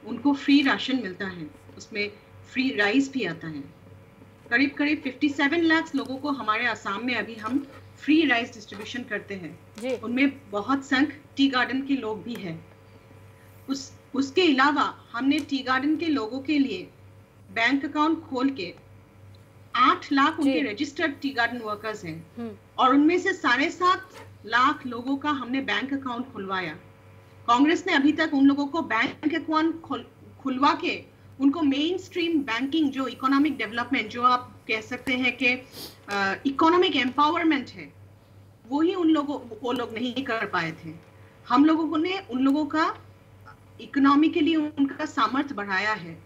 उनको फ्री राशन मिलता है, उसमें फ्री राइस भी आता है। करीब करीब 57 लाख लोगों को हमारे असम में अभी हम फ्री राइस डिस्ट्रीब्यूशन करते हैं। उनमें बहुत संख्य टी गार्डन के लोग भी हैं। उसके अलावा हमने टी गार्डन के लोगों के लिए बैंक अकाउंट खोल के 8 लाख उनके रजिस्टर्ड टी गार्डन वर्कर्स हैं, और उनमें से 7.5 लाख लोगों का हमने बैंक अकाउंट खुलवाया। कांग्रेस ने अभी तक उन लोगों को बैंक अकाउंट खुलवा के उनको मेन स्ट्रीम बैंकिंग, जो इकोनॉमिक डेवलपमेंट, जो आप कह सकते हैं कि इकोनॉमिक एम्पावरमेंट है, वो लोग नहीं कर पाए थे। हम लोगों ने उन लोगों का इकोनॉमिकली उनका सामर्थ्य बढ़ाया है।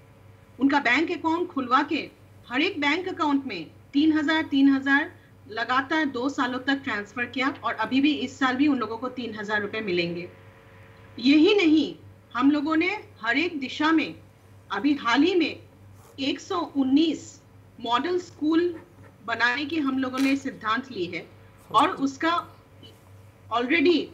उनका बैंक अकाउंट खुलवा के हर एक बैंक अकाउंट में 3,000 लगातार 2 सालों तक ट्रांसफर किया, और अभी भी इस साल भी उन लोगों को 3,000 रुपए मिलेंगे। यही नहीं, हम लोगों ने हर एक दिशा में अभी हाल ही में 119 मॉडल स्कूल बनाने की हम लोगों ने सिद्धांत ली है, और उसका ऑलरेडी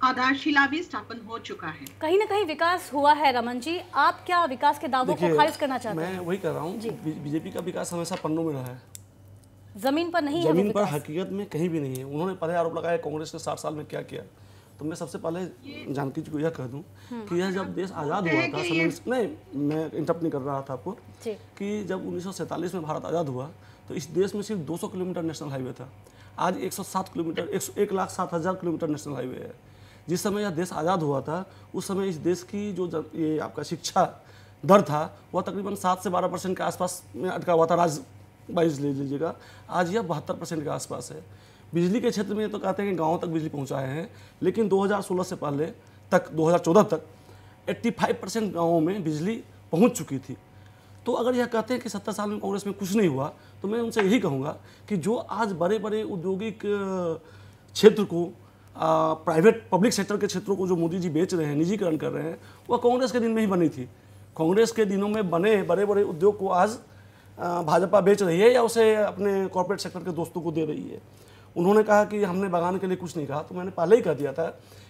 आधारशिला भी स्थापन हो चुका है। कहीं ना कहीं विकास हुआ है। रमन जी, आप क्या विकास के दावों को खारिज करना चाहते हैं? मैं वही कर रहा हूँ, बीजेपी का विकास हमेशा पन्नों में रहा है, जमीन पर नहीं है। जमीन पर हकीकत में कहीं भी नहीं है। उन्होंने पहले आरोप लगाया कांग्रेस ने 60 साल में क्या किया, तो मैं सबसे पहले जानकी जी को यह कह दूं कि यह जब देश आज़ाद हुआ था, नहीं मैं इंटरप्ट नहीं कर रहा था आपको, कि जब 1947 में भारत आज़ाद हुआ तो इस देश में सिर्फ 200 किलोमीटर नेशनल हाईवे था। आज 107 किलोमीटर, 1,07,000 किलोमीटर नेशनल हाईवे है। जिस समय यह देश आज़ाद हुआ था उस समय इस देश की जो ये आपका शिक्षा दर था वह तकरीबन 7 से 12% के आसपास में अटका हुआ था, राज्य वाइज ले लीजिएगा। आज यह 72% के आसपास है। बिजली के क्षेत्र में तो कहते हैं कि गाँव तक बिजली पहुँचाए हैं, लेकिन 2016 से पहले तक 2014 तक 85% गाँवों में बिजली पहुँच चुकी थी। तो अगर यह कहते हैं कि 70 साल में कांग्रेस में कुछ नहीं हुआ, तो मैं उनसे यही कहूँगा कि जो आज बड़े बड़े औद्योगिक क्षेत्र को, प्राइवेट पब्लिक सेक्टर के क्षेत्रों को जो मोदी जी बेच रहे हैं, निजीकरण कर रहे हैं, वह कांग्रेस के दिन में ही बनी थी। कांग्रेस के दिनों में बने बड़े बड़े उद्योग को आज भाजपा बेच रही है या उसे अपने कॉर्पोरेट सेक्टर के दोस्तों को दे रही है। उन्होंने कहा कि हमने बागान के लिए कुछ नहीं कहा, तो मैंने पहले ही कह दिया था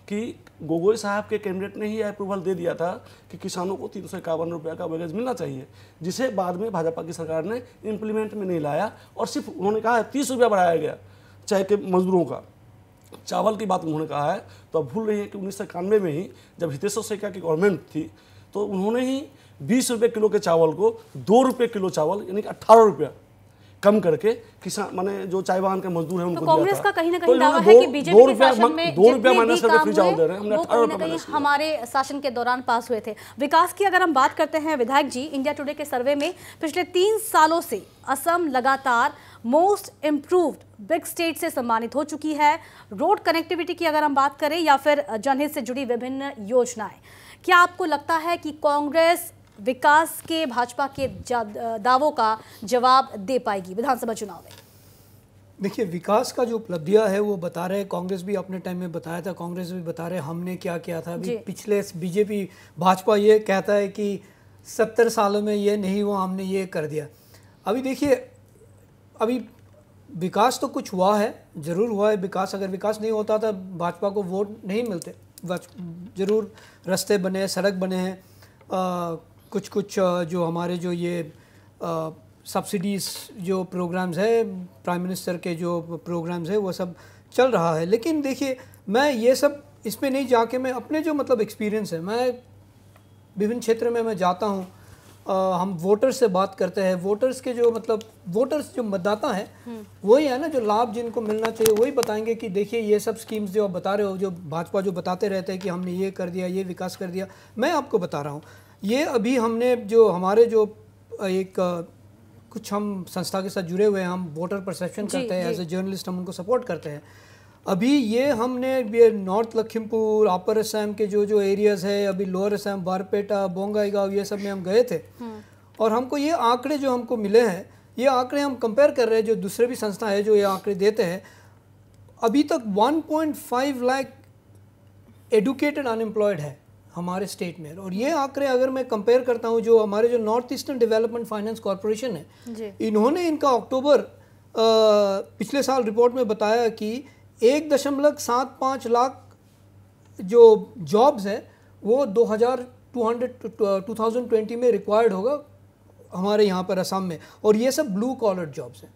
कि गोगोई साहब के कैबिनेट ने ही अप्रूवल दे दिया था कि किसानों को 351 रुपये का वैगेज मिलना चाहिए, जिसे बाद में भाजपा की सरकार ने इम्प्लीमेंट में नहीं लाया, और सिर्फ उन्होंने कहा 30 रुपया बढ़ाया गया चाय के मजदूरों का। चावल की बात उन्होंने कहा है, तो अब भूल रही है कि 1991 में ही जब हितेश सैकिया की गवर्नमेंट थी तो उन्होंने ही 20 रुपये किलो के चावल को 2 रुपये किलो चावल यानी कि 18 रुपया कम करके किसान माने जो चाय बागान के मजदूर हैं उनको दिया था। कांग्रेस का कहीं ना कहीं दावा है कि बीजेपी के शासन में 2 रुपया माइनस करके फ्री चावल दे रहे हैं, हमने 18 रुपये कहीं हमारे शासन के दौरान पास हुए थे। विकास की अगर हम बात करते हैं विधायक जी, इंडिया टुडे के सर्वे में पिछले 3 सालों से असम लगातार मोस्ट इम्प्रूव्ड बिग स्टेट से सम्मानित हो चुकी है। रोड कनेक्टिविटी की अगर हम बात करें या फिर जनहित से जुड़ी विभिन्न योजनाएं, क्या आपको लगता है कि कांग्रेस विकास के भाजपा के दावों का जवाब दे पाएगी विधानसभा चुनाव में? देखिए, विकास का जो उपलब्धियां है वो बता रहे, कांग्रेस भी अपने टाइम में बताया था, कांग्रेस भी बता रहे हमने क्या किया था। अभी पिछले बीजेपी भाजपा ये कहता है कि 70 सालों में ये नहीं हुआ, हमने ये कर दिया। अभी देखिए, अभी विकास तो कुछ हुआ है, ज़रूर हुआ है विकास। अगर विकास नहीं होता तो भाजपा को वोट नहीं मिलते। ज़रूर रास्ते बने हैं, सड़क बने हैं, कुछ जो हमारे जो ये सब्सिडीज़ जो प्रोग्राम्स है, प्राइम मिनिस्टर के जो प्रोग्राम्स है वो सब चल रहा है। लेकिन देखिए, मैं ये सब इसमें नहीं जाके, मैं अपने जो मतलब एक्सपीरियंस है, मैं विभिन्न क्षेत्र में मैं जाता हूँ, हम वोटर्स से बात करते हैं। वोटर्स के जो मतलब वोटर्स जो मतदाता हैं वही है ना, जो लाभ जिनको मिलना चाहिए वही बताएंगे कि देखिए ये सब स्कीम्स जो आप बता रहे हो, जो भाजपा जो बताते रहते हैं कि हमने ये कर दिया, ये विकास कर दिया। मैं आपको बता रहा हूँ, ये अभी हमने जो हमारे जो एक कुछ हम संस्था के साथ जुड़े हुए हैं, हम वोटर परसेप्शन करते हैं, एज ए जर्नलिस्ट हम उनको सपोर्ट करते हैं। अभी ये हमने ये नॉर्थ लखीमपुर, अपर असम के जो एरियाज़ है, अभी लोअर असम, बारपेटा, बोंगाईगांव, ये सब में हम गए थे, और हमको ये आंकड़े जो हमको मिले हैं, ये आंकड़े हम कंपेयर कर रहे हैं जो दूसरे भी संस्था है जो ये आंकड़े देते हैं। अभी तक 1.5 लाख एडुकेटेड अनएम्प्लॉयड है हमारे स्टेट में। और ये आंकड़े अगर मैं कंपेयर करता हूँ, जो हमारे जो north eastern development finance corporation है, इन्होंने इनका अक्टूबर पिछले साल रिपोर्ट में बताया कि 1.75 लाख जो जॉब्स हैं वो 2020 में रिक्वायर्ड होगा हमारे यहाँ पर असम में, और ये सब ब्लू कॉलर जॉब्स हैं।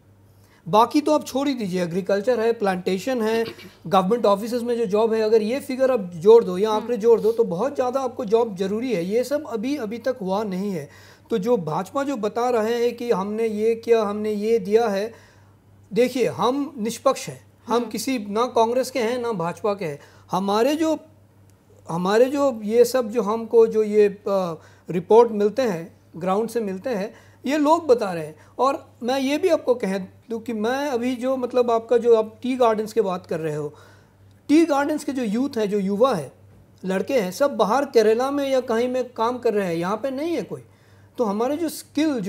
बाकी तो आप छोड़ ही दीजिए, एग्रीकल्चर है, प्लांटेशन है, गवर्नमेंट ऑफिसेज में जो जॉब है, अगर ये फिगर आप जोड़ दो या आंकड़े जोड़ दो तो बहुत ज़्यादा आपको जॉब जरूरी है। ये सब अभी तक हुआ नहीं है। तो जो भाजपा जो बता रहे हैं कि हमने ये किया, हमने ये दिया है, देखिए हम निष्पक्ष हैं, हम किसी ना कांग्रेस के हैं ना भाजपा के हैं। हमारे जो ये सब जो हमको जो ये रिपोर्ट मिलते हैं, ग्राउंड से मिलते हैं, ये लोग बता रहे हैं। और मैं ये भी आपको कह दूँ कि मैं अभी जो मतलब आपका जो आप टी गार्डन्स की बात कर रहे हो, टी गार्डन्स के जो यूथ है, जो युवा है, लड़के हैं, सब बाहर केरला में या कहीं में काम कर रहे हैं, यहाँ पे नहीं है कोई। तो हमारे जो स्किल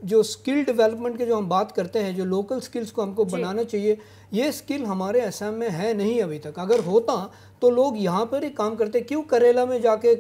जो स्किल डेवलपमेंट के जो हम बात करते हैं, जो लोकल स्किल्स को हमको बनाना चाहिए, ये स्किल हमारे असम में है नहीं अभी तक। अगर होता तो लोग यहाँ पर ही काम करते। क्यों केरला में जाके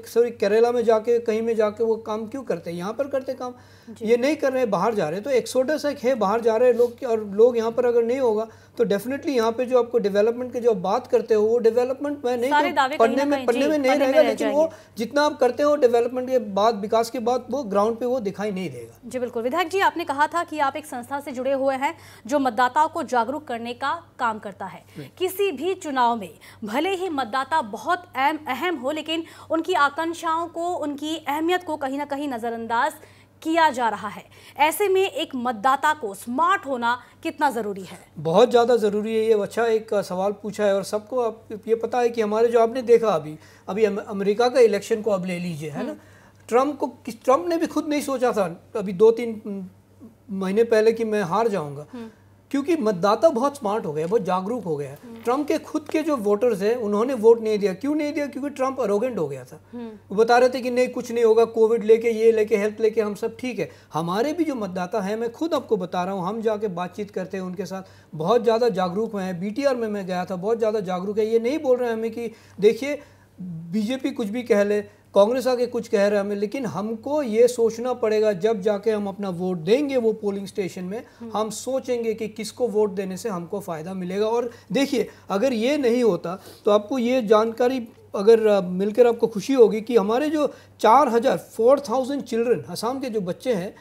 कहीं में जाके वो काम क्यों करते? यहाँ पर करते काम, ये नहीं कर रहे, बाहर जा रहे। तो एक्सोडस एक है, बाहर जा रहे हैं लोग, और लोग यहाँ पर अगर नहीं होगा तो डेफिनेटली यहाँ पे जो आपको डेवलपमेंट के जो आप बात करते हो वो डेवलपमेंट में नहीं, पढ़ने में नहीं रहेगा, लेकिन वो जितना आप करते हो डेवलपमेंट के बाद, विकास के बाद, वो ग्राउंड पे वो दिखाई नहीं देगा। जी बिल्कुल। विधायक जी, आपने कहा था कि आप एक संस्था से जुड़े हुए हैं जो मतदाताओं को जागरूक करने का काम करता है। किसी भी चुनाव में भले ही मतदाता बहुत अहम हो, लेकिन उनकी आकांक्षाओं को, उनकी अहमियत को कहीं ना कहीं नजरअंदाज किया जा रहा है। ऐसे में एक मतदाता को स्मार्ट होना कितना ज़रूरी है? बहुत ज़्यादा ज़रूरी है। ये अच्छा एक सवाल पूछा है, और सबको आप ये पता है कि हमारे जो आपने देखा अभी अमेरिका का इलेक्शन को अब ले लीजिए, है ना, ट्रम्प ने भी खुद नहीं सोचा था अभी 2-3 महीने पहले कि मैं हार जाऊंगा, क्योंकि मतदाता बहुत स्मार्ट हो गया, बहुत जागरूक हो गया। ट्रम्प के खुद के जो वोटर्स हैं उन्होंने वोट नहीं दिया। क्यों नहीं दिया? क्योंकि ट्रम्प अरोगेंट हो गया था। वो बता रहे थे कि नहीं कुछ नहीं होगा, कोविड लेके, ये लेके, हेल्थ लेके हम सब ठीक है। हमारे भी जो मतदाता हैं, मैं खुद आपको बता रहा हूँ, हम जाके बातचीत करते हैं उनके साथ, बहुत ज़्यादा जागरूक हैं। BTR में मैं गया था, बहुत ज़्यादा जागरूक है। ये नहीं बोल रहे हैं हमें कि देखिए बीजेपी कुछ भी कह ले, कांग्रेस आके कुछ कह रहे हैं हमें, लेकिन हमको ये सोचना पड़ेगा जब जाके हम अपना वोट देंगे वो पोलिंग स्टेशन में, हम सोचेंगे कि किसको वोट देने से हमको फ़ायदा मिलेगा। और देखिए अगर ये नहीं होता तो आपको ये जानकारी अगर मिलकर आपको खुशी होगी कि हमारे जो 4,000 चिल्ड्रन, असम के जो बच्चे हैं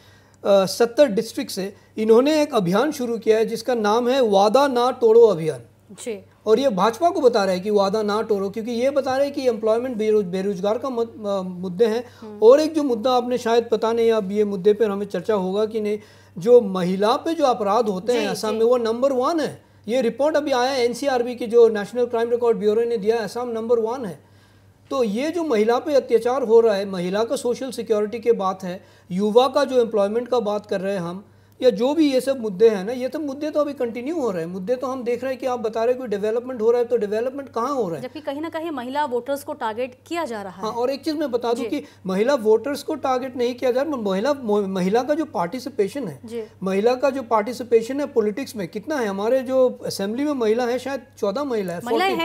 70 डिस्ट्रिक्ट से, इन्होंने एक अभियान शुरू किया है जिसका नाम है वादा ना तोड़ो अभियान जी। और ये भाजपा को बता रहा है कि वादा ना तोड़ो, क्योंकि ये बता रहे हैं कि एम्प्लॉयमेंट, बेरोजगार का मुद्दे हैं। और एक जो मुद्दा आपने शायद पता नहीं, अब ये मुद्दे पर हमें चर्चा होगा कि नहीं, जो महिला पे जो अपराध होते हैं असम में, वो नंबर 1 है। ये रिपोर्ट अभी आया है NCRB की, जो नेशनल क्राइम रिकॉर्ड ब्यूरो ने दिया है, असम नंबर 1 है। तो ये जो महिला पे अत्याचार हो रहा है, महिला का सोशल सिक्योरिटी के बात है, युवा का जो एम्प्लॉयमेंट का बात कर रहे हैं हम, या जो भी ये सब मुद्दे हैं ना, ये सब मुद्दे तो अभी कंटिन्यू हो रहे हैं। मुद्दे तो हम देख रहे हैं कि आप बता रहे हैं कि डेवलपमेंट हो रहा है, तो डेवलपमेंट कहाँ हो रहा है? जबकि कहीं ना कहीं महिला वोटर्स को टारगेट किया जा रहा है। हाँ, और एक चीज़ मैं बता दूं कि महिला वोटर्स को टारगेट नहीं किया जा रहा, महिला का जो पार्टिसिपेशन है, महिला का जो पार्टिसिपेशन है पॉलिटिक्स में कितना है? हमारे जो असेंबली में महिला है शायद 14 महिला है, 14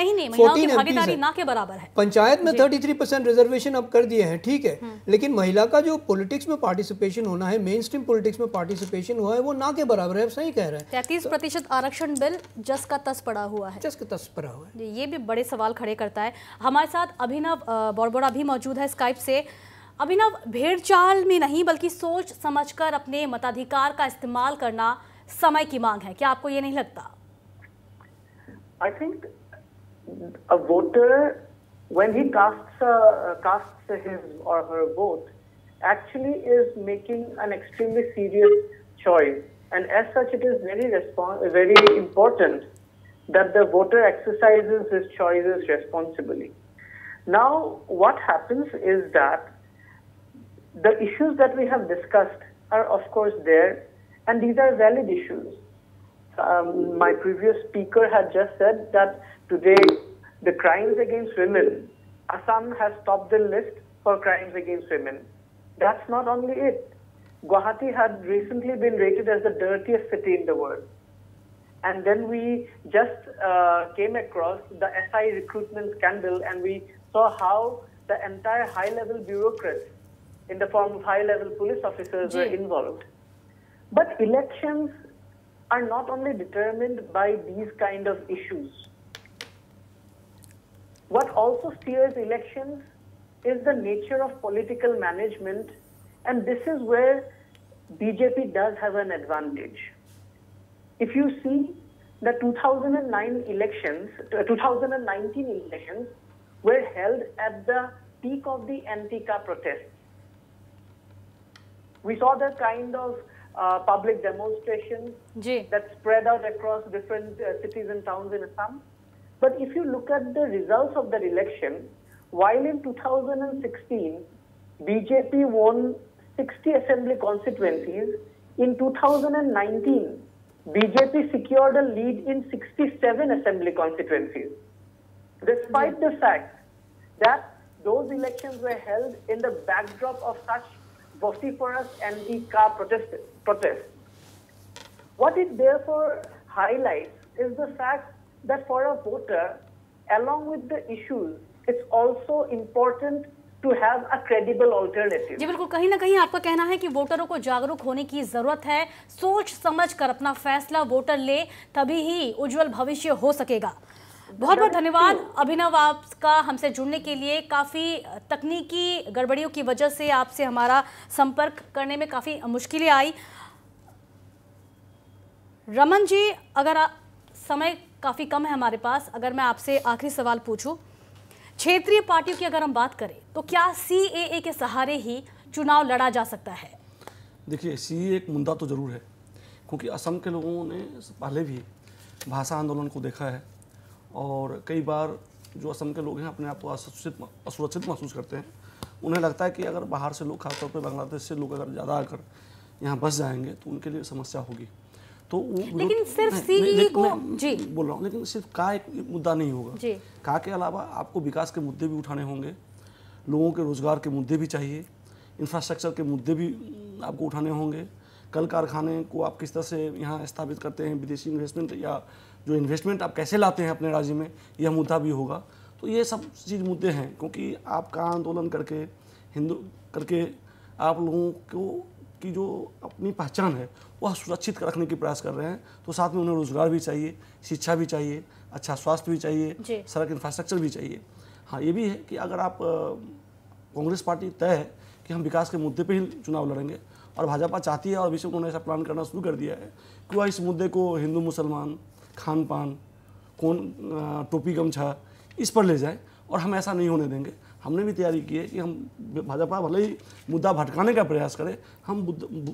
भागीदारी ना के बराबर है। पंचायत में 33% रिजर्वेशन अब कर दिए हैं, ठीक है, लेकिन महिला का जो पॉलिटिक्स में पार्टिसिपेशन होना है, मेन स्ट्रीम पॉलिटिक्स में पार्टिसिपेशन हुआ है, वो ना के बराबर है। सही कह रहे हैं। 33% आरक्षण बिल जस का तस पड़ा हुआ है। जस का तस पड़ा हुआ है। ये भी बड़े सवाल खड़े करता है। हमारे साथ अभिनव बोरबोरा भी मौजूद है स्काइप से। अभिनव, भेड़ चाल में नहीं बल्कि सोच समझकर अपने मताधिकार का इस्तेमाल करना समय की मांग है, क्या आपको ये नहीं लगता? I think a voter, when he casts his or her vote, actually is making an extremely serious choice, and as such it is very important that the voter exercises his choices responsibly. Now what happens is that the issues that we have discussed are of course there, and these are valid issues. My previous speaker had just said that today the crimes against women, Assam has topped the list for crimes against women. That's not only it. Guwahati had recently been rated as the dirtiest city in the world. And then we just came across the SI recruitment scandal, and we saw how the entire high-level bureaucrats in the form of high-level police officers were involved. But elections are not only determined by these kind of issues. What also steers elections is the nature of political management, and this is where BJP does have an advantage. If you see the 2019 elections were held at the peak of the anti-Ka protests. We saw the kind of public demonstrations that spread out across different cities and towns in Assam. But if you look at the results of that election, while in 2016 BJP won 60 assembly constituencies, in 2019 BJP secured a lead in 67 assembly constituencies, despite the fact that those elections were held in the backdrop of such vociferous anti-Ka protests. What it therefore highlights is the fact that for a voter, along with the issues, it's also important to have a credible alternative. जी बिल्कुल, कहीं ना कहीं आपका कहना है कि वोटरों को जागरूक होने की जरूरत है, सोच समझ कर अपना फैसला वोटर ले, तभी ही उज्जवल भविष्य हो सकेगा। बहुत बहुत धन्यवाद अभिनव आपका हमसे जुड़ने के लिए। काफ़ी तकनीकी गड़बड़ियों की वजह से आपसे हमारा संपर्क करने में काफ़ी मुश्किलें आई। रमन जी, अगर समय काफ़ी कम है हमारे पास, अगर मैं आपसे आखिरी सवाल पूछूं, क्षेत्रीय पार्टियों की अगर हम बात करें तो क्या CAA के सहारे ही चुनाव लड़ा जा सकता है? देखिए, CAA एक मुद्दा तो जरूर है, क्योंकि असम के लोगों ने पहले भी भाषा आंदोलन को देखा है और कई बार जो असम के लोग हैं अपने आप को असुरक्षित महसूस करते हैं। उन्हें लगता है कि अगर बाहर से लोग, खासतौर पर बांग्लादेश से लोग अगर ज़्यादा आकर यहाँ बस जाएंगे तो उनके लिए समस्या होगी। तो लेकिन सिर्फ CAA को जी बोल रहा हूँ, लेकिन सिर्फ का एक मुद्दा नहीं होगा। का के अलावा आपको विकास के मुद्दे भी उठाने होंगे, लोगों के रोजगार के मुद्दे भी चाहिए, इंफ्रास्ट्रक्चर के मुद्दे भी आपको उठाने होंगे, कल कारखाने को आप किस तरह से यहाँ स्थापित करते हैं, विदेशी इन्वेस्टमेंट या जो इन्वेस्टमेंट आप कैसे लाते हैं अपने राज्य में, यह मुद्दा भी होगा। तो ये सब चीज़ मुद्दे हैं, क्योंकि आपका आंदोलन करके करके आप लोगों को की जो अपनी पहचान है वह सुरक्षित रखने की प्रयास कर रहे हैं। तो साथ में उन्हें रोजगार भी चाहिए, शिक्षा भी चाहिए, अच्छा स्वास्थ्य भी चाहिए, सड़क इंफ्रास्ट्रक्चर भी चाहिए। हाँ, ये भी है कि अगर आप कांग्रेस पार्टी तय है कि हम विकास के मुद्दे पे ही चुनाव लड़ेंगे, और भाजपा चाहती है और अभी से उन्होंने ऐसा प्लान करना शुरू कर दिया है कि वह इस मुद्दे को हिंदू मुसलमान, खान पान, कौन टोपी गमछा, इस पर ले जाए, और हम ऐसा नहीं होने देंगे। हमने भी तैयारी की है कि हम भाजपा भले ही मुद्दा भटकाने का प्रयास करें, हम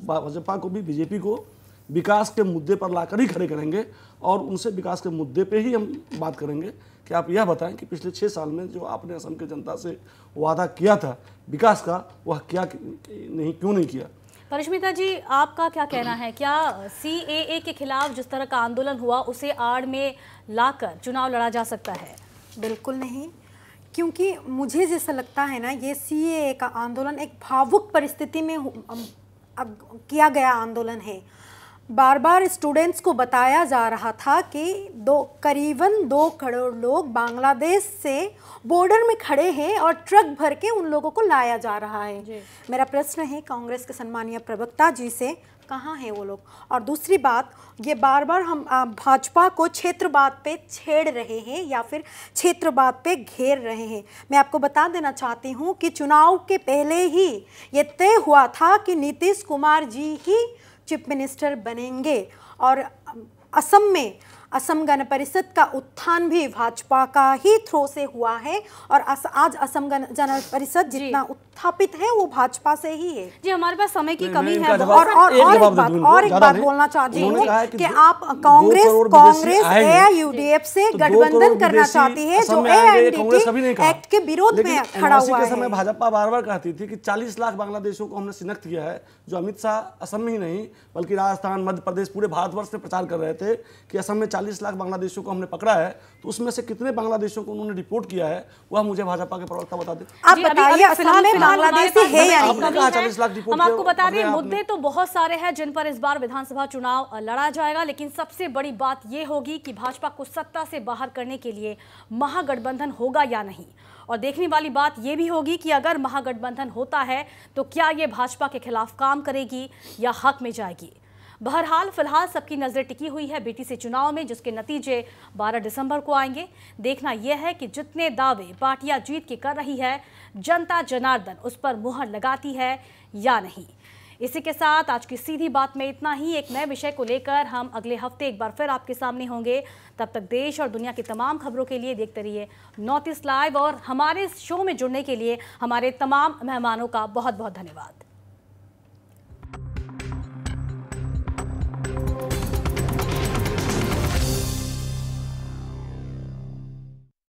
भाजपा को भी, बीजेपी को विकास के मुद्दे पर लाकर ही खड़े करेंगे और उनसे विकास के मुद्दे पे ही हम बात करेंगे कि आप यह बताएं कि पिछले 6 साल में जो आपने असम की जनता से वादा किया था विकास का, वह क्यों नहीं किया। परिष्मिता जी, आपका क्या कहना है? क्या CAA के खिलाफ जिस तरह का आंदोलन हुआ उसे आड़ में लाकर चुनाव लड़ा जा सकता है? बिल्कुल नहीं, क्योंकि मुझे जैसा लगता है ना, ये CAA का आंदोलन एक भावुक परिस्थिति में किया गया आंदोलन है। बार बार स्टूडेंट्स को बताया जा रहा था कि करीबन 2 करोड़ लोग बांग्लादेश से बॉर्डर में खड़े हैं और ट्रक भर के उन लोगों को लाया जा रहा है। मेरा प्रश्न है कांग्रेस के सम्मानीय प्रवक्ता जी से, कहाँ हैं वो लोग? और दूसरी बात, ये बार बार हम भाजपा को क्षेत्रवाद पे छेड़ रहे हैं या फिर क्षेत्रवाद पे घेर रहे हैं। मैं आपको बता देना चाहती हूँ कि चुनाव के पहले ही ये तय हुआ था कि नीतीश कुमार जी ही चीफ मिनिस्टर बनेंगे, और असम गण परिषद का उत्थान भी भाजपा का ही थ्रो से हुआ है, और आज असम गण परिषद जितना उत्थापित है वो भाजपा से ही है। जी, हमारे पास समय की कमी है। और एक बात बोलना चाहती हूँ कि आप कांग्रेस AIUDF से गठबंधन करना चाहती है, जो AIUDF एक्ट के विरोध में खड़ा हुआ है। समय भाजपा बार-बार कहती थी कि 40 लाख बांग्लादेशियों को हमने शिनाख्त किया है, जो अमित शाह असम में ही नहीं बल्कि राजस्थान, मध्य प्रदेश, पूरे भारतवर्ष में प्रचार कर रहे थे कि असम में 40 लाख बांग्लादेशियों को हमने पकड़ा है, तो उसमें से कितने बांग्लादेशियों को उन्होंने रिपोर्ट किया है वह मुझे भाजपा के प्रवक्ता बता दें। आप बताइए असल में बांग्लादेशी है या आपने कहा 40 लाख रिपोर्ट हम आपको बता दें, मुद्दे तो बहुत सारे हैं जिन पर इस बार विधानसभा चुनाव लड़ा जाएगा, लेकिन सबसे बड़ी बात यह होगी कि भाजपा को सत्ता से बाहर करने के लिए महागठबंधन होगा या नहीं। और देखने वाली बात यह भी होगी कि अगर महागठबंधन होता है तो क्या यह भाजपा के खिलाफ काम करेगी या हक में जाएगी। बहरहाल फिलहाल सबकी नजर टिकी हुई है बीटीसी चुनाव में, जिसके नतीजे 12 दिसंबर को आएंगे। देखना यह है कि जितने दावे पार्टियां जीत के कर रही है, जनता जनार्दन उस पर मुहर लगाती है या नहीं। इसी के साथ आज की सीधी बात में इतना ही। एक नए विषय को लेकर हम अगले हफ्ते एक बार फिर आपके सामने होंगे। तब तक देश और दुनिया की तमाम खबरों के लिए देखते रहिए नॉर्थ ईस्ट लाइव, और हमारे शो में जुड़ने के लिए हमारे तमाम मेहमानों का बहुत बहुत धन्यवाद।